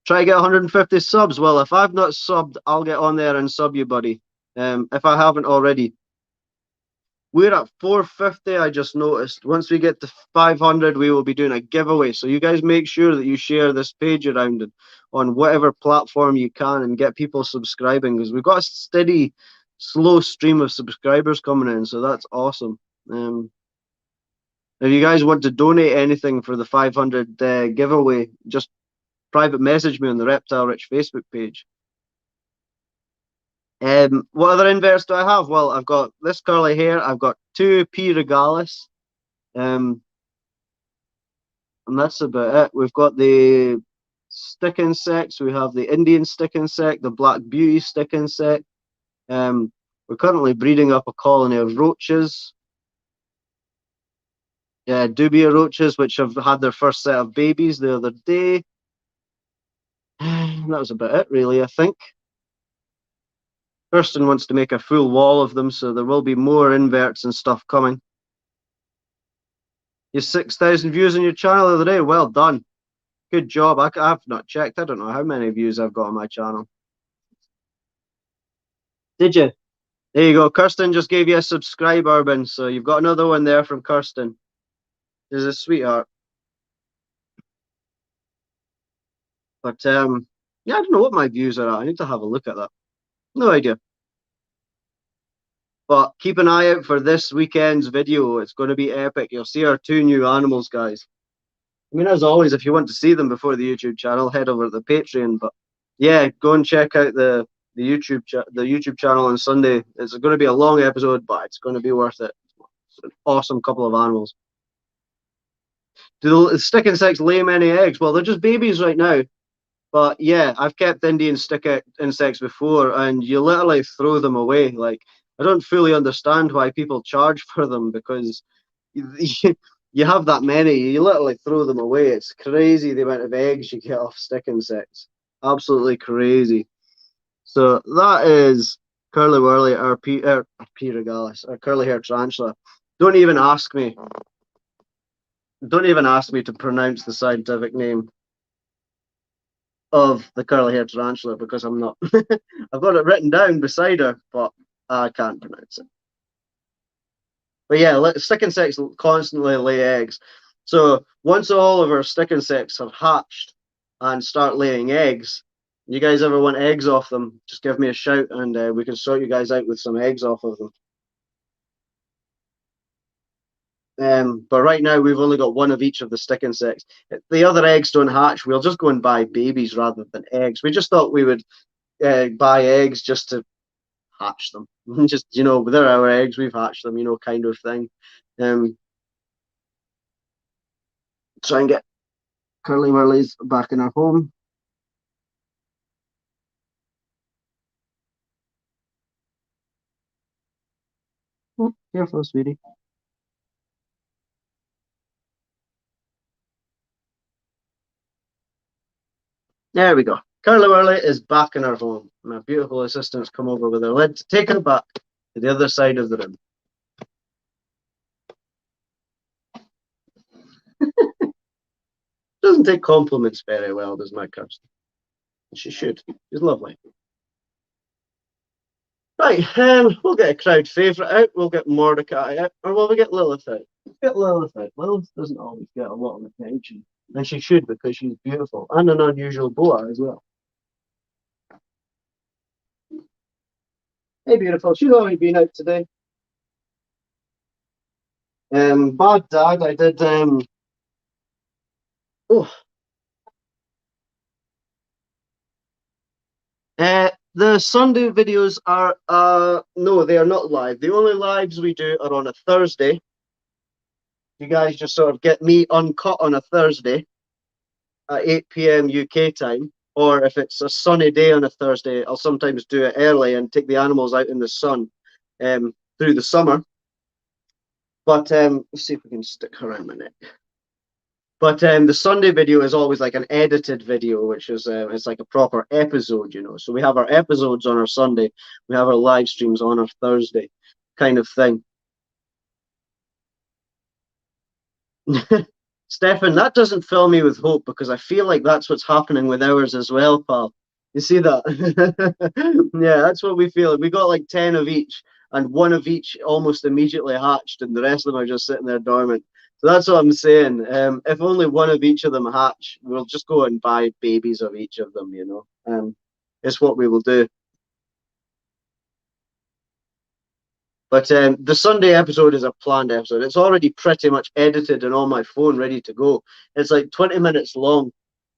Try to get 150 subs. Well, if I've not subbed, I'll get on there and sub you, buddy. If I haven't already. We're at 450, I just noticed. Once we get to 500, we will be doing a giveaway. So you guys make sure that you share this page around it on whatever platform you can and get people subscribing, because we've got a steady, slow stream of subscribers coming in. So that's awesome. If you guys want to donate anything for the 500 giveaway, just private message me on the Reptile Rich Facebook page. What other inverts do I have? Well, I've got this curly hair. I've got two P. regalis. And that's about it. We've got the stick insects. We have the Indian stick insect, the Black Beauty stick insect. We're currently breeding up a colony of roaches. Yeah, dubia roaches, which have had their first set of babies the other day. That was about it, really, I think. Kirsten wants to make a full wall of them, so there will be more inverts and stuff coming. You 6,000 views on your channel the other day. Well done. Good job. I've not checked. I don't know how many views I've got on my channel. Did you? There you go. Kirsten just gave you a subscribe, Urban. So you've got another one there from Kirsten. She's a sweetheart. But yeah, I don't know what my views are at. I need to have a look at that. No idea. But keep an eye out for this weekend's video. It's going to be epic. You'll see our two new animals, guys. I mean, as always, if you want to see them before the YouTube channel, head over to the Patreon. But yeah, go and check out the YouTube channel on Sunday. It's going to be a long episode, but it's going to be worth it. It's an awesome couple of animals. Do the stick insects lay many eggs? Well, they're just babies right now. But yeah, I've kept Indian stick insects before, and you literally throw them away. Like, I don't fully understand why people charge for them, because you, you have that many, you literally throw them away. It's crazy the amount of eggs you get off stick insects. Absolutely crazy. So that is Curly Wurly, our P. regalis, our curly hair tarantula. Don't even ask me. Don't even ask me to pronounce the scientific name of the curly hair tarantula, because I'm not. I've got it written down beside her, but I can't pronounce it. But yeah, stick insects constantly lay eggs. So once all of our stick insects have hatched and start laying eggs, you guys ever want eggs off them, just give me a shout, and we can sort you guys out with some eggs off of them. But right now we've only got one of each of the stick insects. If the other eggs don't hatch, we'll just go and buy babies rather than eggs. We just thought we would buy eggs just to hatch them. Just, they're our eggs, we've hatched them, kind of thing. Try and get Curly Wurlies back in our home. Oh, careful, sweetie. There we go. Curly Wurly is back in our home. My beautiful assistants come over with their lid to take her back to the other side of the room. Doesn't take compliments very well, does my Kirsten? She should. She's lovely. Right, we'll get a crowd favourite out. We'll get Mordecai out, or will we get Lilith out? Let's get Lilith out. Lilith doesn't always get a lot of attention, and she should, because she's beautiful and an unusual boa as well. Hey, beautiful. She's already been out today. Bad Dad, I did. Oh, the Sunday videos are no, they are not live. The only lives we do are on a Thursday. You guys just sort of get me uncut on a Thursday at 8 p.m. UK time. Or if it's a sunny day on a Thursday, I'll sometimes do it early and take the animals out in the sun through the summer. But let's see if we can stick her around my neck. But the Sunday video is always like an edited video, which is it's like a proper episode, So we have our episodes on our Sunday, we have our live streams on our Thursday, kind of thing. Stefan, that doesn't fill me with hope, because I feel like that's what's happening with ours as well, pal. You see that? Yeah, that's what we feel. We got like 10 of each, and one of each almost immediately hatched, and the rest of them are just sitting there dormant. So that's what I'm saying. If only one of each of them hatch, we'll just go and buy babies of each of them, It's what we will do. But the Sunday episode is a planned episode. It's already pretty much edited and on my phone, ready to go. It's like 20 minutes long.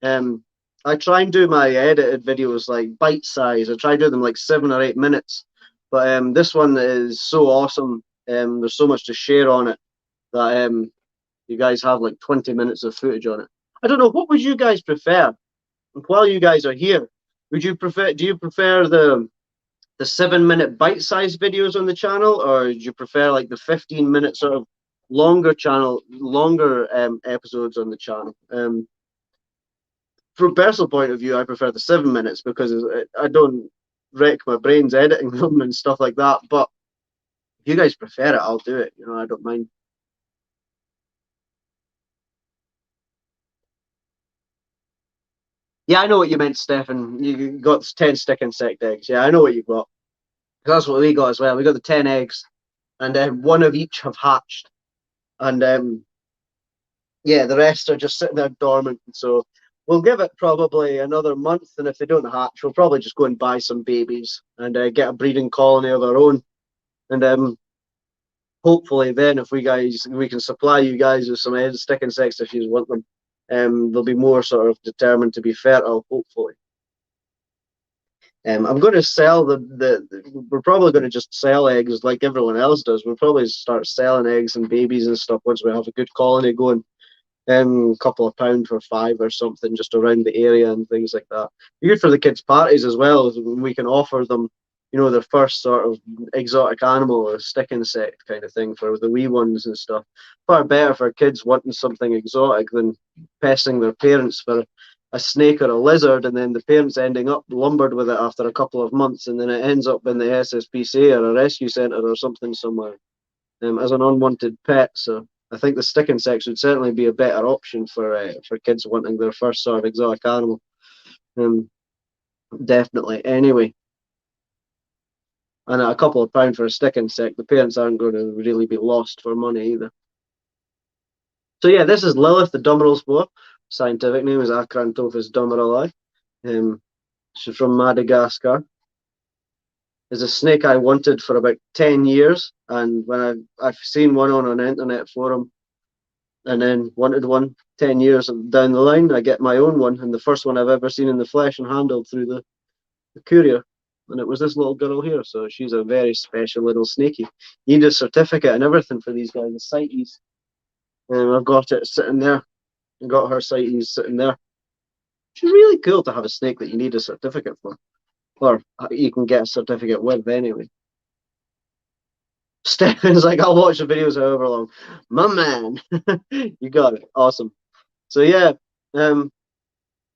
I try and do my edited videos like bite size. I try to do them like 7 or 8 minutes. But this one is so awesome. There's so much to share on it that you guys have like 20 minutes of footage on it. I don't know, what would you guys prefer? While you guys are here, do you prefer the 7-minute bite-sized videos on the channel, or do you prefer like the 15-minute sort of longer episodes on the channel? From a personal point of view, I prefer the 7 minutes, because I don't wreck my brains editing them and stuff like that. But if you guys prefer it, I'll do it. I don't mind. Yeah, I know what you meant, Stefan. You got 10 stick insect eggs. Yeah, I know what you got. That's what we got as well. We got the 10 eggs, and one of each have hatched. And yeah, the rest are just sitting there dormant. So we'll give it probably another month, and if they don't hatch, we'll probably just go and buy some babies and get a breeding colony of our own. And hopefully then, if we can supply you guys with some stick insects if you want them, they'll be more sort of determined to be fertile, hopefully. I'm going to sell we're probably going to just sell eggs like everyone else does. We'll probably start selling eggs and babies and stuff once we have a good colony going. couple of pounds for 5 or something, just around the area and things like that. Good for the kids' parties as well. We can offer them, their first sort of exotic animal, a stick insect kind of thing for the wee ones and stuff. Far better for kids wanting something exotic than pestering their parents for a snake or a lizard, and then the parents ending up lumbered with it after a couple of months, and then it ends up in the SSPCA or a rescue centre or something somewhere, as an unwanted pet. So I think the stick insects would certainly be a better option for kids wanting their first sort of exotic animal. Definitely. Anyway, and at a couple of pounds for a stick insect, the parents aren't going to really be lost for money either. So yeah, this is Lilith, the Dumeril spore. Scientific name is Acrantophis dumerili. She's from Madagascar. Is a snake I wanted for about 10 years, and when I've seen one on an internet forum, and then wanted one 10 years down the line, I get my own one, and the first one I've ever seen in the flesh and handled through the courier, and it was this little girl here. So she's a very special little snaky. You need a certificate and everything for these guys, the CITES. I've got it sitting there. I got her CITES sitting there. She's really cool to have a snake that you need a certificate for, or you can get a certificate with anyway. Stefan's like, I'll watch the videos however long. My man, you got it. Awesome. So yeah, well,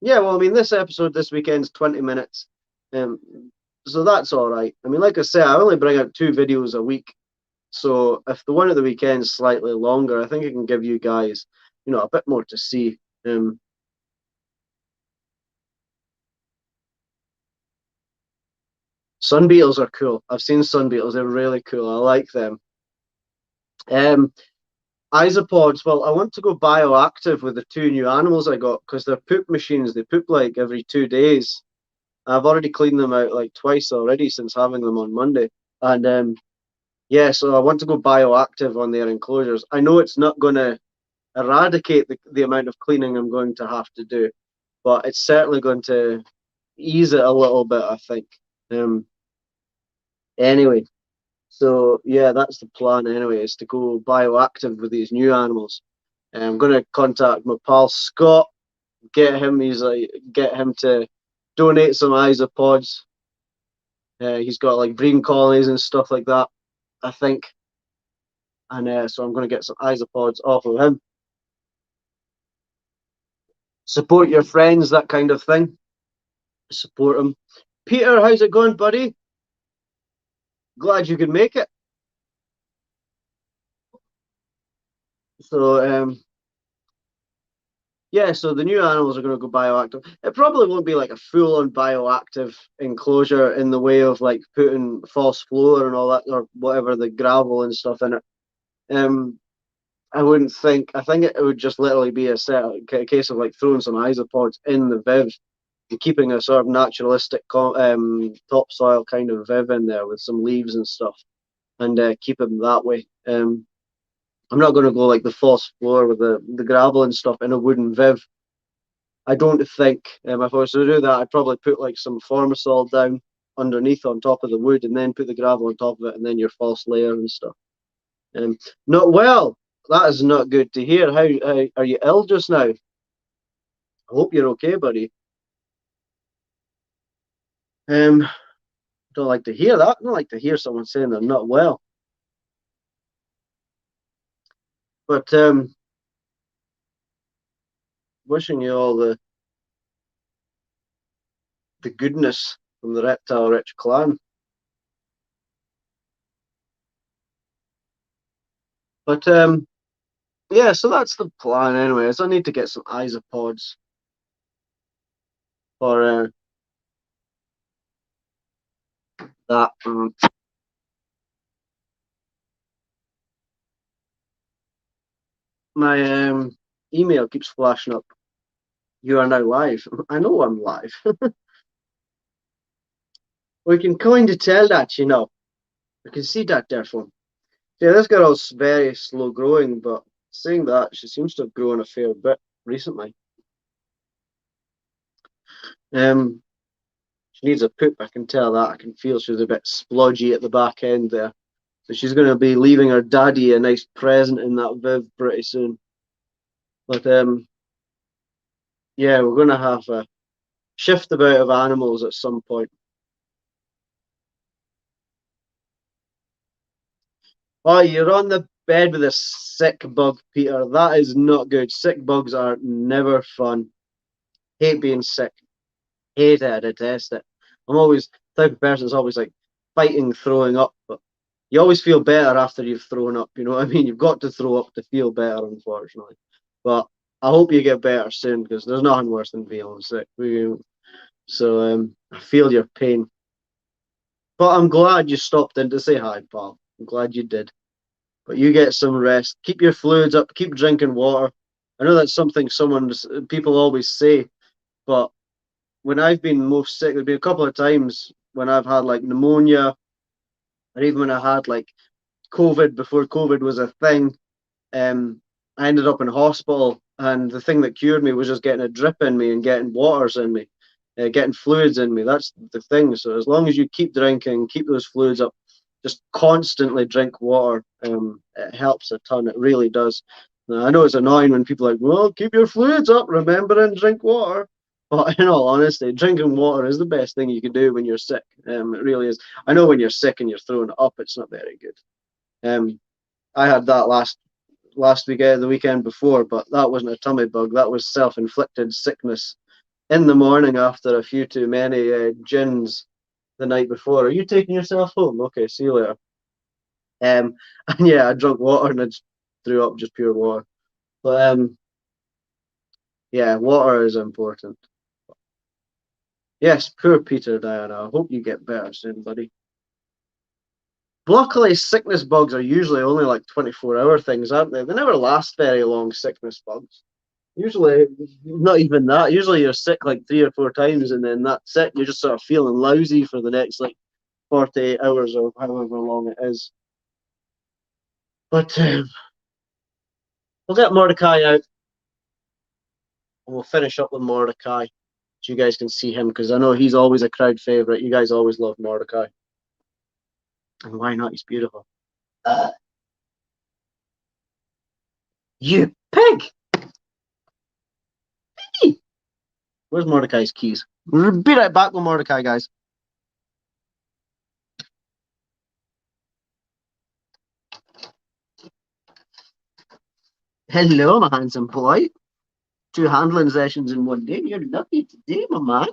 I mean, this episode this weekend's 20 minutes, so that's all right. I mean, like I said, I only bring out 2 videos a week, so if the one at the weekend's slightly longer, I think I can give you guys, a bit more to see. Sun beetles are cool. I've seen sun beetles; they're really cool. I like them. Isopods, well, I want to go bioactive with the 2 new animals I got, because they're poop machines. They poop like every 2 days. I've already cleaned them out like twice already since having them on Monday. And yeah, so I want to go bioactive on their enclosures. I know it's not going to eradicate the amount of cleaning I'm going to have to do, but it's certainly going to ease it a little bit, I think. Anyway, so yeah, that's the plan anyway, is to go bioactive with these new animals. I'm going to contact my pal Scott, get him to donate some isopods. He's got like breeding colonies and stuff like that, I think. And so I'm going to get some isopods off of him. Support your friends, that kind of thing. Support them. Peter, how's it going, buddy? Glad you could make it. So yeah, so the new animals are going to go bioactive. It probably won't be like a full-on bioactive enclosure in the way of like putting false floor and all that, or whatever, the gravel and stuff in it. I wouldn't think. I think it would just literally be a case of like throwing some isopods in the viv and keeping a sort of naturalistic topsoil kind of viv in there with some leaves and stuff, and keep them that way. I'm not going to go like the false floor with the gravel and stuff in a wooden viv. I don't think. If I was to do that, I'd probably put like some Formosol down underneath on top of the wood, and then put the gravel on top of it, and then your false layer and stuff. Not well. That is not good to hear. How are you ill just now? I hope you're okay, buddy. Don't like to hear that. I don't like to hear someone saying they're not well. But wishing you all the goodness from the Reptile Rich clan. But yeah, so that's the plan anyways. I need to get some isopods for that. My email keeps flashing up. You are now live. I know I'm live. We can kind of tell that, We can see that there from. Yeah, this girl's very slow growing, but saying that, she seems to have grown a fair bit recently. She needs a poop, I can tell that. I can feel she's a bit splodgy at the back end there. So she's going to be leaving her daddy a nice present in that viv pretty soon. But yeah, we're gonna have a shift about of animals at some point. Oh, you're on the bed with a sick bug, Peter. That is not good. Sick bugs are never fun. Hate being sick. Hate it. I detest it. I'm always the type of person that's always like fighting throwing up, but you always feel better after you've thrown up. You know what I mean? You've got to throw up to feel better, unfortunately. But I hope you get better soon because there's nothing worse than feeling sick. So I feel your pain. But I'm glad you stopped in to say hi, pal. I'm glad you did. But you get some rest. Keep your fluids up. Keep drinking water. I know that's something people always say, but when I've been most sick, there've been a couple of times when I've had like pneumonia, or even when I had like COVID before COVID was a thing. I ended up in hospital, and the thing that cured me was just getting a drip in me and getting waters in me, getting fluids in me. That's the thing. So as long as you keep drinking, keep those fluids up, just constantly drink water. It helps a ton. It really does. Now, I know it's annoying when people are like, well, keep your fluids up, remember, and drink water. But in all honesty, drinking water is the best thing you can do when you're sick. It really is. I know when you're sick and you're throwing it up, it's not very good. I had that last weekend, the weekend before, but that wasn't a tummy bug. That was self-inflicted sickness in the morning after a few too many gins the night before. Are you taking yourself home? Okay, see you later. And yeah, I drank water and I just threw up just pure water. But yeah, water is important. Yes, poor Peter, Diana. I hope you get better soon, buddy. Luckily, sickness bugs are usually only like 24-hour things, aren't they? They never last very long, sickness bugs. Usually, not even that. Usually, you're sick like 3 or 4 times, and then that's it. You're just sort of feeling lousy for the next like 48 hours or however long it is. But we'll get Mordecai out and we'll finish up with Mordecai so you guys can see him because I know he's always a crowd favorite. You guys always love Mordecai. And why not? He's beautiful. You pig! Where's Mordecai's keys? We'll be right back with Mordecai, guys. Hello, my handsome boy. 2 handling sessions in one day. You're lucky today, my man.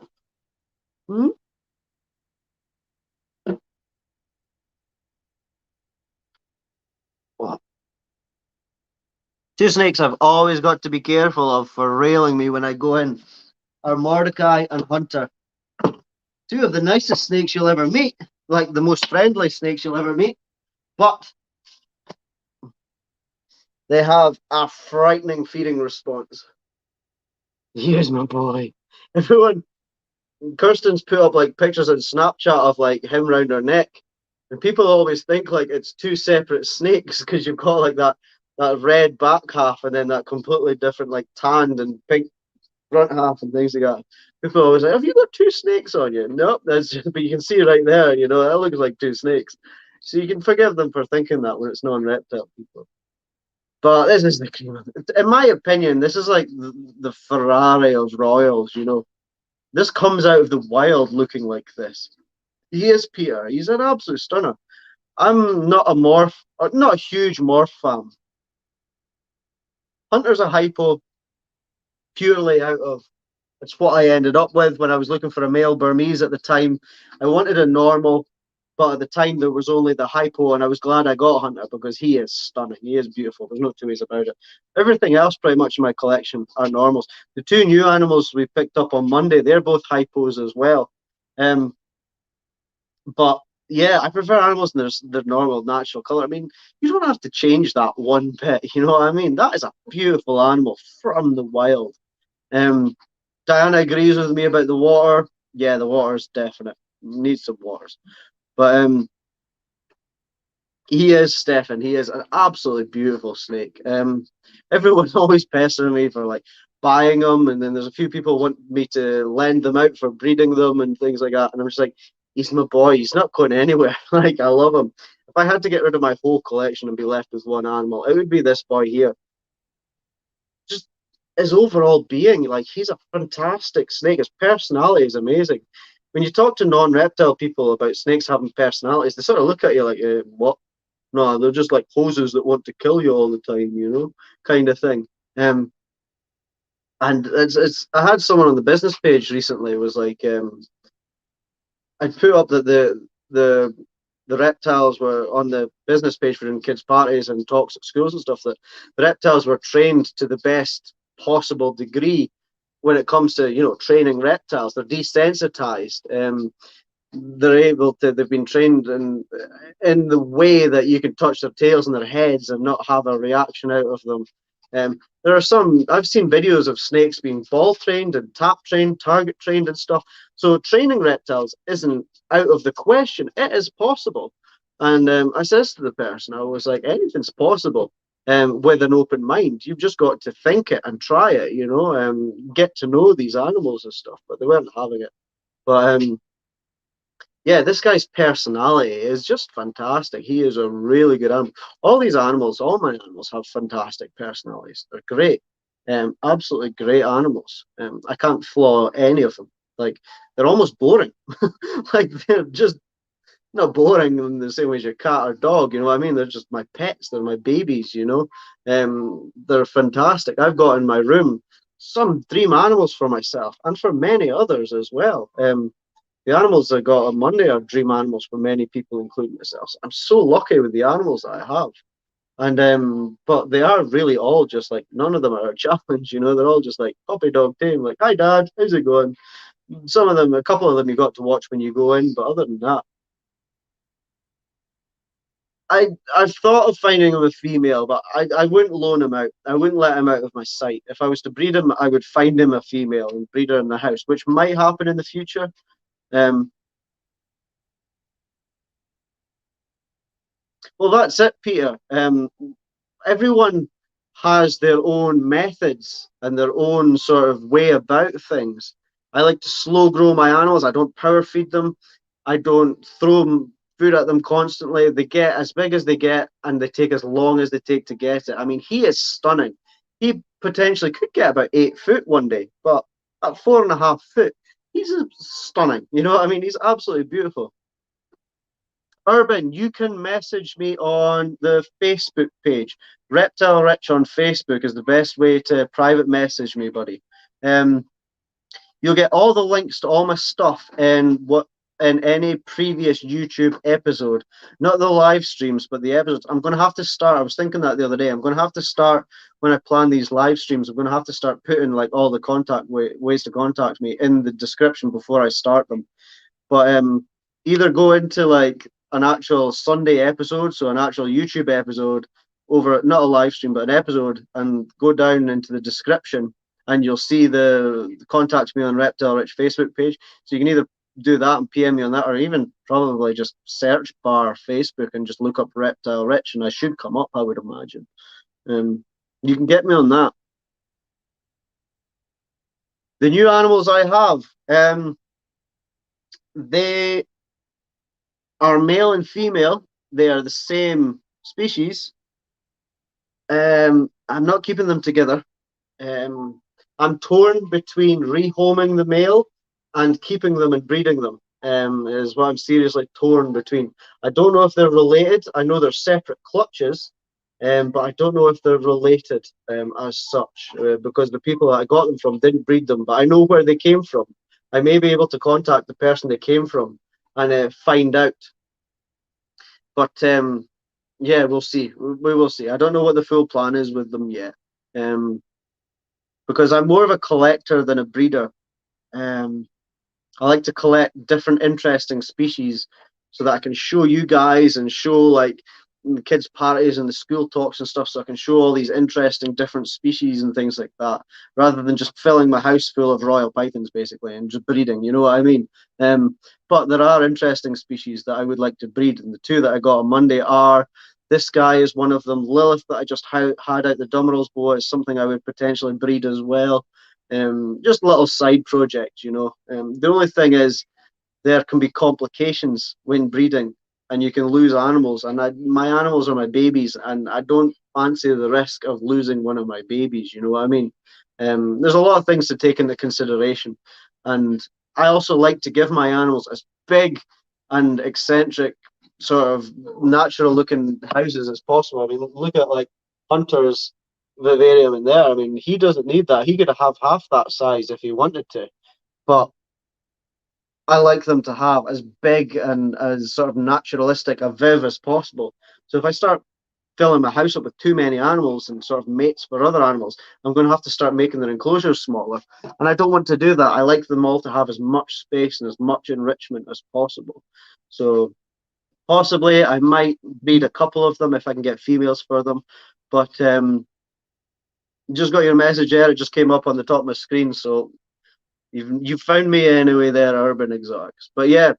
Hmm? What? 2 snakes I've always got to be careful of for railing me when I go in are Mordecai and Hunter. 2 of the nicest snakes you'll ever meet, like the most friendly snakes you'll ever meet, but they have a frightening feeding response. Here's my boy. Everyone, Kirsten's put up like pictures on Snapchat of like him round her neck, and people always think like it's 2 separate snakes because you've got like that red back half and then that completely different like tanned and pink front half and things like that. People always like, "Have you got 2 snakes on you?" Nope, that's just. But you can see right there, you know, that looks like 2 snakes. So you can forgive them for thinking that when it's non-reptile people. But this is the cream of it. In my opinion, this is like the Ferrari of royals. You know, this comes out of the wild looking like this. He is Peter. He's an absolute stunner. I'm not a morph, or not a huge morph fan. Hunter's a hypo purely out of it's what I ended up with when I was looking for a male Burmese at the time. I wanted a normal, but at the time there was only the hypo, and I was glad I got Hunter because he is stunning. He is beautiful. There's no two ways about it. Everything else, pretty much in my collection, are normals. The 2 new animals we picked up on Monday, they're both hypos as well. But yeah, I prefer animals in their normal, natural color. I mean, you don't have to change that one bit. You know what I mean? That is a beautiful animal from the wild. Um, Diana agrees with me about the water. Yeah, the water's definite. Needs some waters. But he is Stefan. He is an absolutely beautiful snake. Everyone's always pestering me for like buying them, and then there's a few people want me to lend them out for breeding them and things like that. And I'm just like, he's my boy. He's not going anywhere. Like I love him. If I had to get rid of my whole collection and be left with one animal, it would be this boy here. Just his overall being, like, he's a fantastic snake. His personality is amazing. When you talk to non-reptile people about snakes having personalities, they sort of look at you like, what? No, they're just like hoses that want to kill you all the time, kind of thing. And it's I had someone on the business page recently was like, I put up that the reptiles were on the business page for doing kids' parties and talks at schools and stuff, that the reptiles were trained to the best possible degree when it comes to, training reptiles. They're desensitized. They're able to, they've been trained in the way that you can touch their tails and their heads and not have a reaction out of them. There are some, I've seen videos of snakes being ball trained and tap trained, target trained and stuff. So training reptiles isn't out of the question. It is possible. And I says to the person, I was like, anything's possible with an open mind. You've just got to think it and try it, get to know these animals and stuff. But they weren't having it. But yeah, this guy's personality is just fantastic. He is a really good animal. All these animals, all my animals have fantastic personalities. They're great. Absolutely great animals. I can't flaw any of them. Like, they're almost boring. Like, they're just not boring in the same way as your cat or dog, you know what I mean? They're just my pets, they're my babies, They're fantastic. I've got in my room some dream animals for myself and for many others as well. The animals I got on Monday are dream animals for many people, including myself. I'm so lucky with the animals that I have. And but they are really all just like, none of them are a challenge, they're all just like puppy dog tame, like, hi dad, how's it going? Some of them, a couple of them you got to watch when you go in, but other than that, I've thought of finding him a female, but I wouldn't loan him out. I wouldn't let him out of my sight. If I was to breed him, I would find him a female and breed her in the house, which might happen in the future. Um, well, that's it, Peter. Everyone has their own methods and their own sort of way about things. I like to slow grow my animals. I don't power feed them. I don't throw food at them constantly. They get as big as they get and they take as long as they take to get it. I mean, he is stunning. He potentially could get about 8 foot one day, but at 4.5 foot, he's stunning. You know what I mean? He's absolutely beautiful. Urban, you can message me on the Facebook page. Reptile Rich on Facebook is the best way to private message me, buddy. Um, you'll get all the links to all my stuff in any previous YouTube episode, not the live streams, but the episodes. I'm going to have to start. I was thinking that the other day. I'm going to have to start when I plan these live streams. I'm going to have to start putting like all the contact ways to contact me in the description before I start them. But either go into like an actual Sunday episode, so an actual YouTube episode over, not a live stream, but an episode, and go down into the description and you'll see the contact me on Reptile Rich Facebook page. So you can either do that and PM me on that, or even probably just search bar Facebook and just look up Reptile Rich and I should come up, I would imagine. You can get me on that. The new animals I have, they are male and female. They are the same species. I'm not keeping them together. I'm torn between rehoming the male and keeping them and breeding them. Is what I'm seriously torn between. I don't know if they're related. I know they're separate clutches, but I don't know if they're related as such, because the people that I got them from didn't breed them, but I know where they came from. I may be able to contact the person they came from and find out. But yeah, we'll see. We will see. I don't know what the full plan is with them yet, because I'm more of a collector than a breeder. I like to collect different interesting species so that I can show you guys and show like the kids' parties and the school talks and stuff, so I can show all these interesting different species and things like that, rather than just filling my house full of royal pythons basically and just breeding, you know what I mean? But there are interesting species that I would like to breed, and the two that I got on Monday are, this guy is one of them. Lilith that I just had out the Dummerell's boa is something I would potentially breed as well. Just a little side project, you know. The only thing is there can be complications when breeding and you can lose animals, and my animals are my babies and I don't fancy the risk of losing one of my babies, you know what I mean? There's a lot of things to take into consideration, and I also like to give my animals as big and eccentric, sort of natural-looking houses as possible. I mean, look at like Hunter's vivarium in there. I mean, he doesn't need that. He could have half that size if he wanted to, but I like them to have as big and as sort of naturalistic a viv as possible. So if I start filling my house up with too many animals and sort of mates for other animals, I'm going to have to start making their enclosures smaller. And I don't want to do that. I like them all to have as much space and as much enrichment as possible. So possibly I might breed a couple of them if I can get females for them. But just got your message there. It just came up on the top of my screen. So you've found me anyway there, Urban Exotics. But yeah,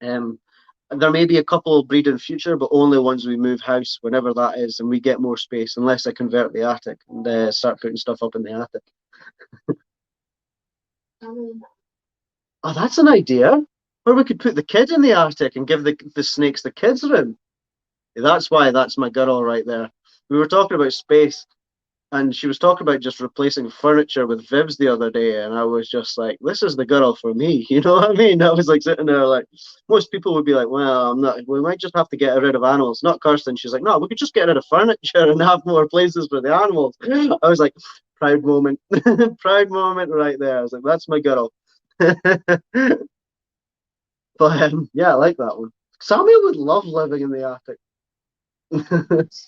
there may be a couple breed in future, but only once we move house, whenever that is, and we get more space, unless I convert the attic and start putting stuff up in the attic. Oh, that's an idea. Or we could put the kid in the attic and give the snakes the kids' room. That's why that's my girl right there. We were talking about space, and she was talking about just replacing furniture with Vivs the other day, and I was just like, this is the girl for me. You know what I mean? I was like sitting there like, most people would be like, well, I'm not, we might just have to get rid of animals. Not Kirsten. She's like, no, we could just get rid of furniture and have more places for the animals. I was like, proud moment. Proud moment right there. I was like, that's my girl. But yeah, I like that one. Samuel would love living in the attic.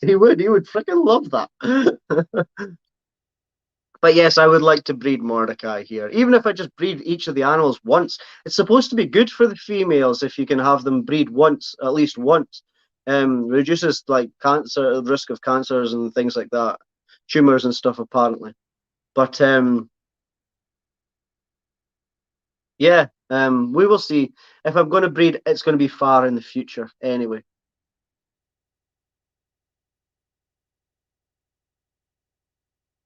He would freaking love that. But yes, I would like to breed Mordecai here. Even if I just breed each of the animals once, it's supposed to be good for the females if you can have them breed once, at least once. Reduces like cancer, risk of cancers and things like that, tumors and stuff apparently. But yeah, we will see. If I'm going to breed, it's going to be far in the future anyway.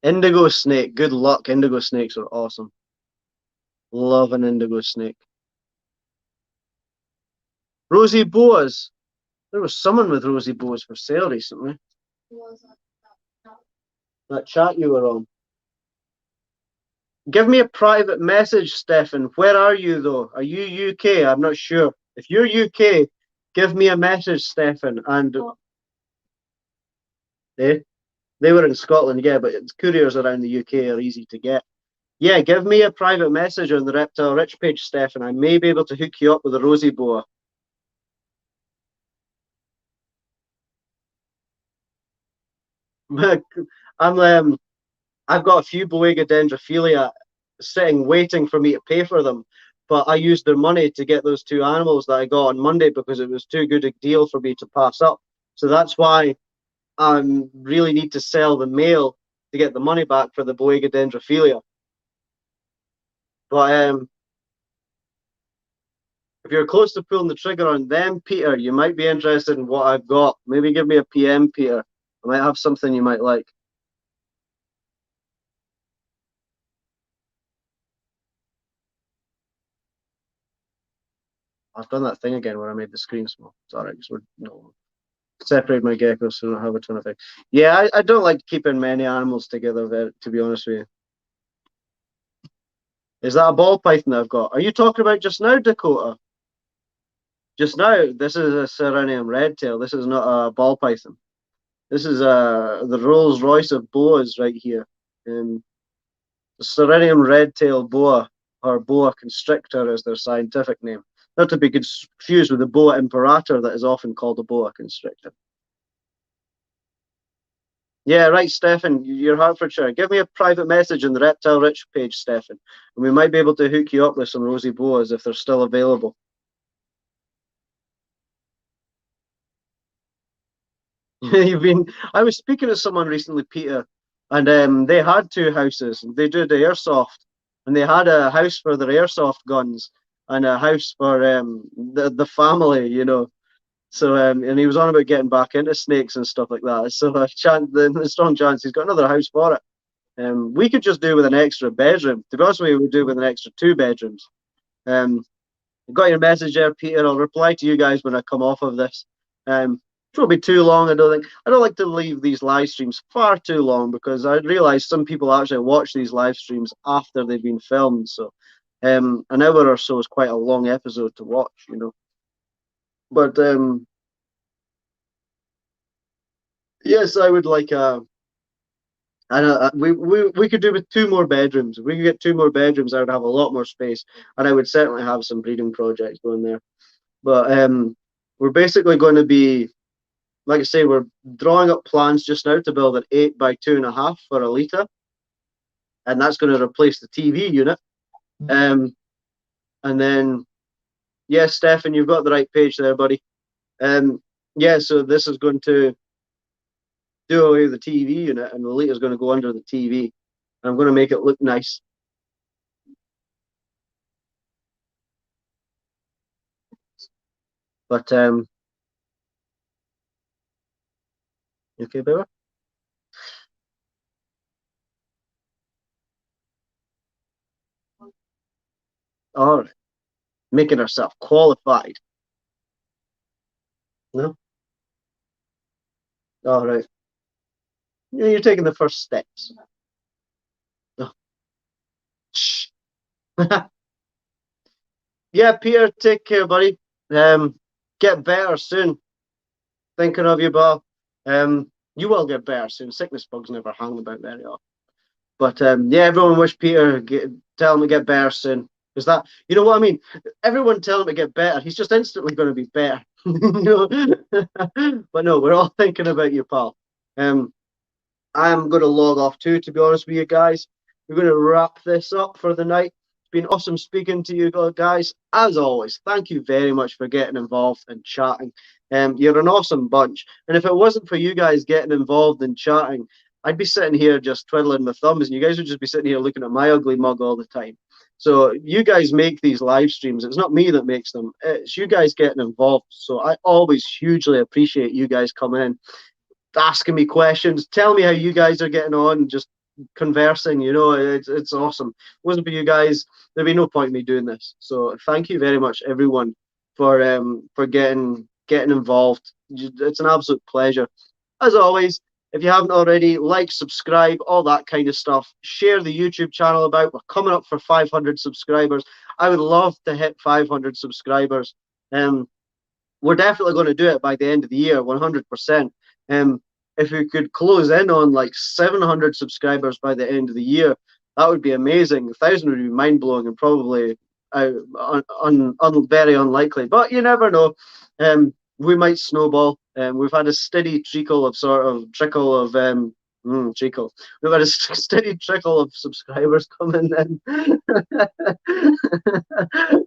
Indigo snake, good luck. Indigo snakes are awesome. Love an indigo snake. Rosy boas. There was someone with rosy boas for sale recently. That chat you were on. Give me a private message, Stefan. Where are you though? Are you UK? I'm not sure. If you're UK, give me a message, Stefan. And they were in Scotland, yeah, but couriers around the UK are easy to get. Yeah, give me a private message on the Reptile Rich page, Stefan. I may be able to hook you up with a rosy boa. I've got a few Boega dendrophilia sitting waiting for me to pay for them, but I used their money to get those two animals that I got on Monday because it was too good a deal for me to pass up. So that's why I really need to sell the male to get the money back for the Boega dendrophilia. But if you're close to pulling the trigger on them, Peter, you might be interested in what I've got. Maybe give me a PM, Peter. I might have something you might like. I've done that thing again where I made the screen small. It's all right. So no, separate my geckos so I don't have a ton of things. Yeah, I don't like keeping many animals together, to be honest with you. Is that a ball python that I've got? Are you talking about just now, Dakota? Just now, this is a Serenium redtail. This is not a ball python. This is the Rolls Royce of boas right here. The Serenium redtail boa, or boa constrictor is their scientific name. Not to be confused with the boa imperator that is often called a boa constrictor. Yeah, right, Stefan, you're Hertfordshire. Give me a private message on the Reptile Rich page, Stefan, and we might be able to hook you up with some rosy boas if they're still available. I was speaking to someone recently, Peter, and they had two houses. They did airsoft, and they had a house for their airsoft guns and a house for the family, you know. So and he was on about getting back into snakes and stuff like that. So the strong chance he's got another house for it. We could just do with an extra bedroom. To be honest with you, we'd do with an extra 2 bedrooms. Got your message there, Peter. I'll reply to you guys when I come off of this. won't be too long. I don't think. I don't like to leave these live streams far too long because I realise some people actually watch these live streams after they've been filmed. So, an hour or so is quite a long episode to watch, you know. But yes, I would like and we could do with 2 more bedrooms. If we could get 2 more bedrooms, I would have a lot more space, and I would certainly have some breeding projects going there. But we're basically going to be, like I say, we're drawing up plans just now to build an 8x2.5 for a litre, and that's going to replace the TV unit. And then, yes, Stefan, you've got the right page there, buddy. Yeah, so this is going to do away with the TV unit, and the litre is going to go under the TV. I'm going to make it look nice. But you okay, baby? All right, making herself qualified. No, all right. Yeah, you're taking the first steps. Oh. Shh. Yeah, Peter, take care, buddy. Get better soon. Thinking of you, Bob. You will get better soon. Sickness bugs never hang about very often. But yeah, everyone wish Peter tell him to get better soon. Because that, you know what I mean? Everyone tell him to get better. He's just instantly going to be better. But no, we're all thinking about you, pal. I'm going to log off too, to be honest with you guys. We're going to wrap this up for the night. It's been awesome speaking to you guys. As always, thank you very much for getting involved and chatting. You're an awesome bunch. And if it wasn't for you guys getting involved and chatting, I'd be sitting here just twiddling my thumbs, and you guys would just be sitting here looking at my ugly mug all the time. So you guys make these live streams. It's not me that makes them. It's you guys getting involved. So I always hugely appreciate you guys coming in, asking me questions, tell me how you guys are getting on, just conversing. You know, it's awesome. If it wasn't for you guys, there'd be no point in me doing this. So thank you very much, everyone, for getting involved. It's an absolute pleasure. As always, if you haven't already, like, subscribe, all that kind of stuff. Share the YouTube channel about. We're coming up for 500 subscribers. I would love to hit 500 subscribers. We're definitely going to do it by the end of the year, 100%. If we could close in on like 700 subscribers by the end of the year, that would be amazing. 1,000 would be mind blowing and probably very unlikely, but you never know. We might snowball. We've had a steady trickle of treacle. We've had a steady trickle of subscribers coming in.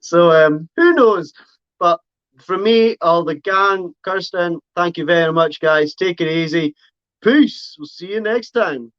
So who knows? But from me, all the gang, Kirsten, thank you very much, guys. Take it easy. Peace. We'll see you next time.